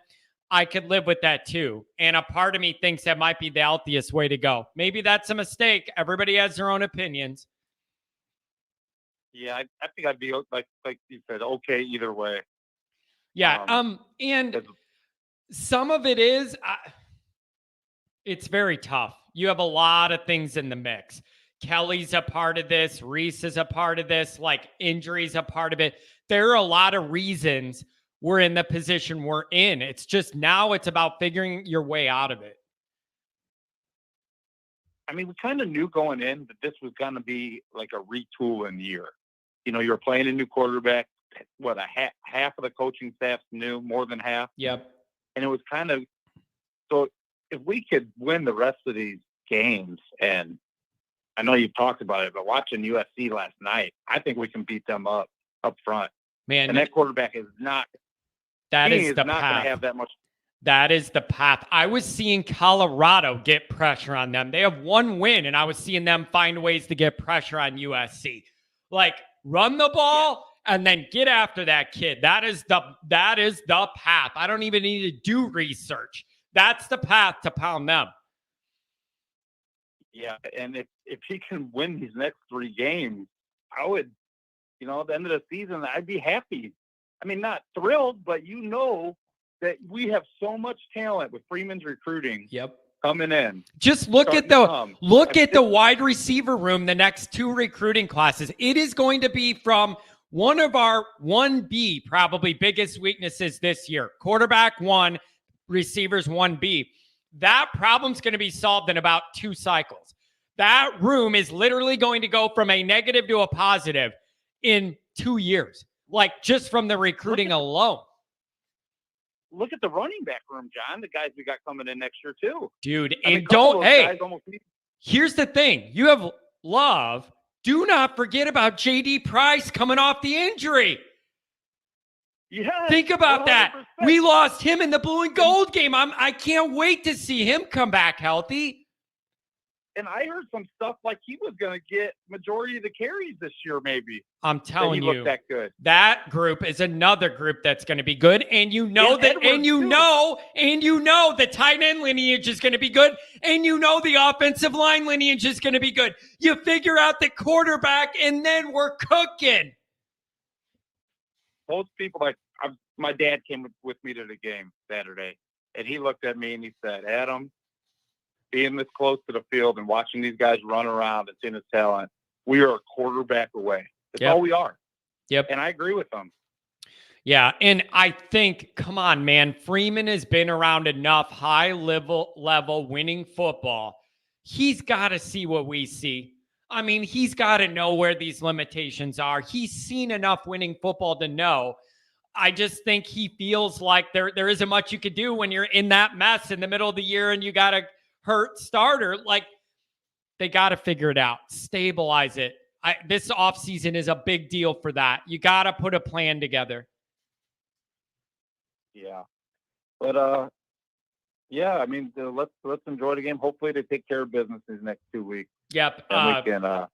I could live with that too. And a part of me thinks that might be the healthiest way to go. Maybe that's a mistake. Everybody has their own opinions. Yeah, I think I'd be like you said, okay either way. Yeah. And some of it is, it's very tough. You have a lot of things in the mix. Kelly's a part of this. Reese is a part of this. Like injuries a part of it. There are a lot of reasons we're in the position we're in. It's just now it's about figuring your way out of it. I mean, we kind of knew going in that this was going to be like a retooling year. You were playing a new quarterback. What, half of the coaching staff's new, more than half. Yep. And it was kind of, so if we could win the rest of these games, and I know you've talked about it, but watching USC last night, I think we can beat them up front. Man, and that quarterback is not. That is the not path. going to have that much. That is the path. I was seeing Colorado get pressure on them. They have one win, and I was seeing them find ways to get pressure on USC. Like, run the ball and then get after that kid. That is the path. I don't even need to do research. That's the path to pound them. Yeah, and if he can win these next 3 games, I would, at the end of the season, I'd be happy. I mean, not thrilled, but that we have so much talent with Freeman's recruiting. Yep. Coming in. Just look at the wide receiver room, the next 2 recruiting classes. It is going to be from one of our 1B, probably biggest weaknesses this year. Quarterback 1, receivers 1B. That problem's going to be solved in about 2 cycles. That room is literally going to go from a negative to a positive in 2 years. Like just from the recruiting alone. Look at the running back room, John. The guys we got coming in next year too. Dude, here's the thing. You have Love. Do not forget about J.D. Price coming off the injury. Yeah. Think about 100%. That. We lost him in the blue and gold game. I can't wait to see him come back healthy. And I heard some stuff like he was going to get majority of the carries this year, maybe. I'm telling you, looked that good. That group is another group that's going to be good. And the tight end lineage is going to be good. And the offensive line lineage is going to be good. You figure out the quarterback, and then we're cooking. Most people, my dad came with me to the game Saturday, and he looked at me and he said, Adam, being this close to the field and watching these guys run around and seeing his talent, we are a quarterback away. That's all we are. Yep. And I agree with them. Yeah, and I think, come on, man, Freeman has been around enough high level winning football. He's got to see what we see. I mean, he's got to know where these limitations are. He's seen enough winning football to know. I just think he feels like there isn't much you could do when you're in that mess in the middle of the year and you got a hurt starter. Like, they got to figure it out, stabilize it. This offseason is a big deal for that. You got to put a plan together. Yeah, but yeah, I mean, let's enjoy the game. Hopefully, they take care of business these next 2 weeks. Yep. And we can.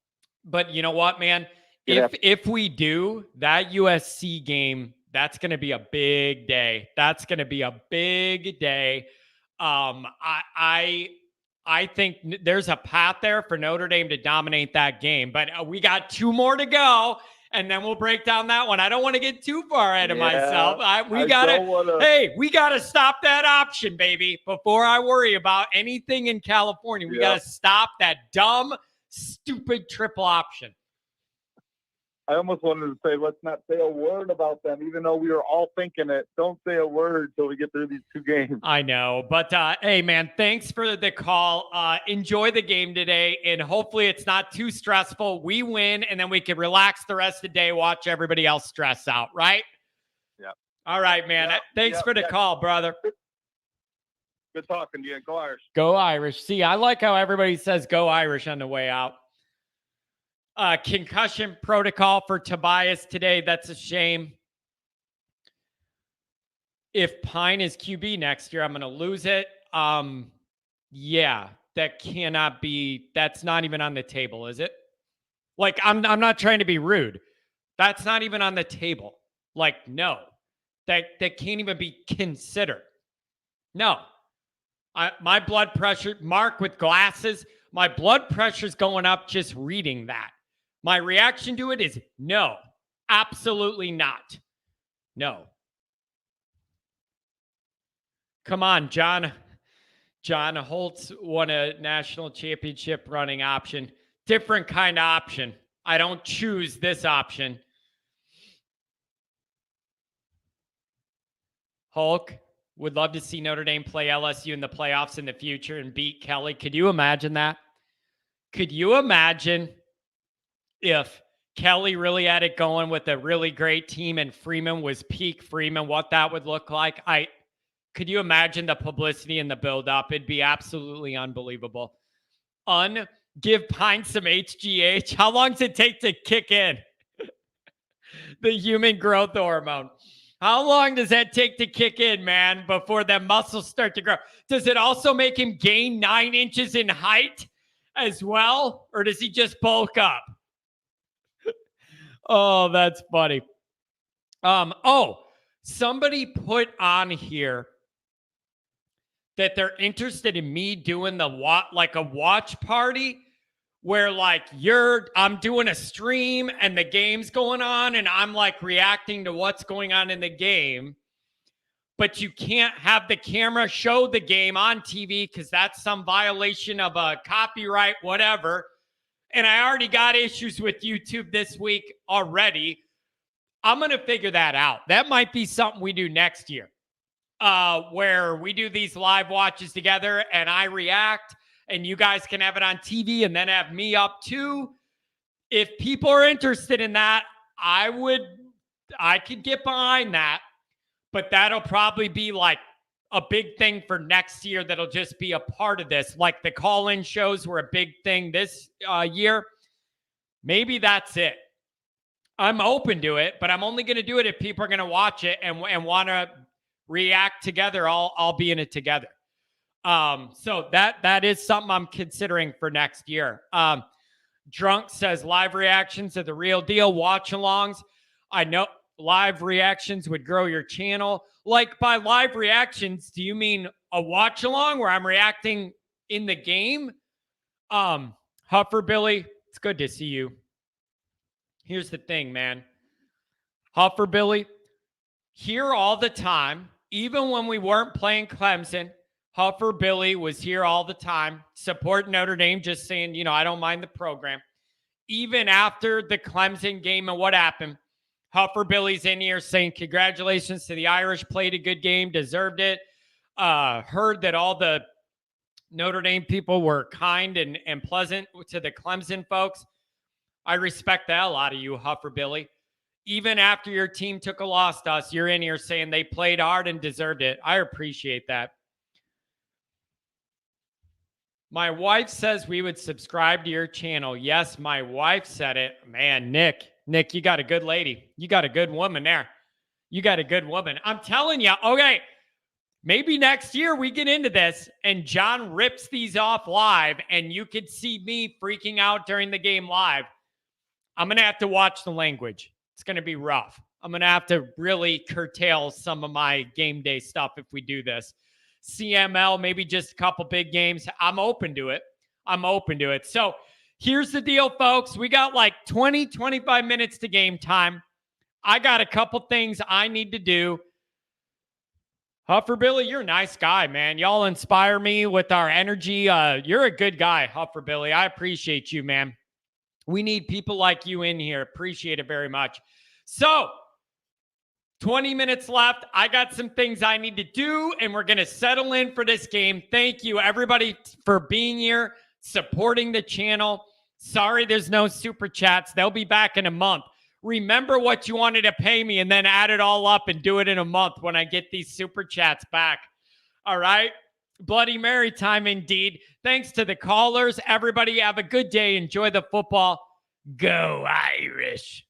But you know what, man? If we do that USC game, that's going to be a big day. That's going to be a big day. I think there's a path there for Notre Dame to dominate that game, but we got 2 more to go, and then we'll break down that one. I don't want to get too far ahead of myself. We gotta stop that option, baby, before I worry about anything in California. We gotta stop that dumb, stupid triple option. I almost wanted to say, let's not say a word about them, even though we were all thinking it. Don't say a word till we get through these 2 games. I know, but hey, man, thanks for the call. Enjoy the game today, and hopefully it's not too stressful. We win, and then we can relax the rest of the day, watch everybody else stress out, right? Yeah. All right, man. Thanks for the call, brother. Good talking to you. Go Irish. Go Irish. See, I like how everybody says go Irish on the way out. Concussion protocol for Tobias today. That's a shame. If Pine is QB next year, I'm going to lose it. Yeah, that cannot be. That's not even on the table, is it? Like, I'm not trying to be rude. That's not even on the table. Like, no, that can't even be considered. No, my blood pressure, Mark with glasses, my blood pressure's going up just reading that. My reaction to it is no, absolutely not. No. Come on, John. John Holtz won a national championship running option. Different kind of option. I don't choose this option. Hulk, would love to see Notre Dame play LSU in the playoffs in the future and beat Kelly. Could you imagine that? Could you imagine if Kelly really had it going with a really great team and Freeman was peak Freeman, what that would look like? Could you imagine the publicity and the buildup? It'd be absolutely unbelievable. Give Pine some HGH. How long does it take to kick in? The human growth hormone. How long does that take to kick in, man, before the muscles start to grow? Does it also make him gain 9 inches in height as well? Or does he just bulk up? Oh, that's funny. Somebody put on here that they're interested in me doing a watch party where I'm doing a stream and the game's going on and I'm like reacting to what's going on in the game, but you can't have the camera show the game on TV because that's some violation of a copyright, whatever. And I already got issues with YouTube this week already. I'm going to figure that out. That might be something we do next year, where we do these live watches together and I react and you guys can have it on TV and then have me up too. If people are interested in that, I could get behind that, but that'll probably be like a big thing for next year that'll just be a part of this. Like the call-in shows were a big thing this year. Maybe that's it. I'm open to it, but I'm only going to do it if people are going to watch it and want to react together. I'll be in it together. So that is something I'm considering for next year. Drunk says live reactions are the real deal. Watch-alongs. I know live reactions would grow your channel. Like by live reactions, do you mean a watch along where I'm reacting in the game? Huffer Billy, it's good to see you. Here's the thing, man. Huffer Billy, here all the time, even when we weren't playing Clemson, Huffer Billy was here all the time, support Notre Dame, just saying, I don't mind the program. Even after the Clemson game and what happened, Huffer Billy's in here saying congratulations to the Irish. Played a good game, deserved it. Heard that all the Notre Dame people were kind and pleasant to the Clemson folks. I respect the hell out of you, Huffer Billy. Even after your team took a loss to us, you're in here saying they played hard and deserved it. I appreciate that. My wife says we would subscribe to your channel. Yes, my wife said it. Man, Nick, you got a good lady. You got a good woman there. You got a good woman. I'm telling you, okay, maybe next year we get into this and John rips these off live and you could see me freaking out during the game live. I'm going to have to watch the language. It's going to be rough. I'm going to have to really curtail some of my game day stuff if we do this. CML, maybe just a couple big games. I'm open to it. So here's the deal, folks. We got like 20, 25 minutes to game time. I got a couple things I need to do. Huffer Billy, you're a nice guy, man. Y'all inspire me with our energy. You're a good guy, Huffer Billy. I appreciate you, man. We need people like you in here. Appreciate it very much. So 20 minutes left. I got some things I need to do, and we're going to settle in for this game. Thank you, everybody, for being here, supporting the channel. Sorry there's no super chats. They'll be back in a month. Remember what you wanted to pay me and then add it all up and do it in a month when I get these super chats back. All right? Bloody Mary time indeed. Thanks to the callers. Everybody have a good day. Enjoy the football. Go Irish.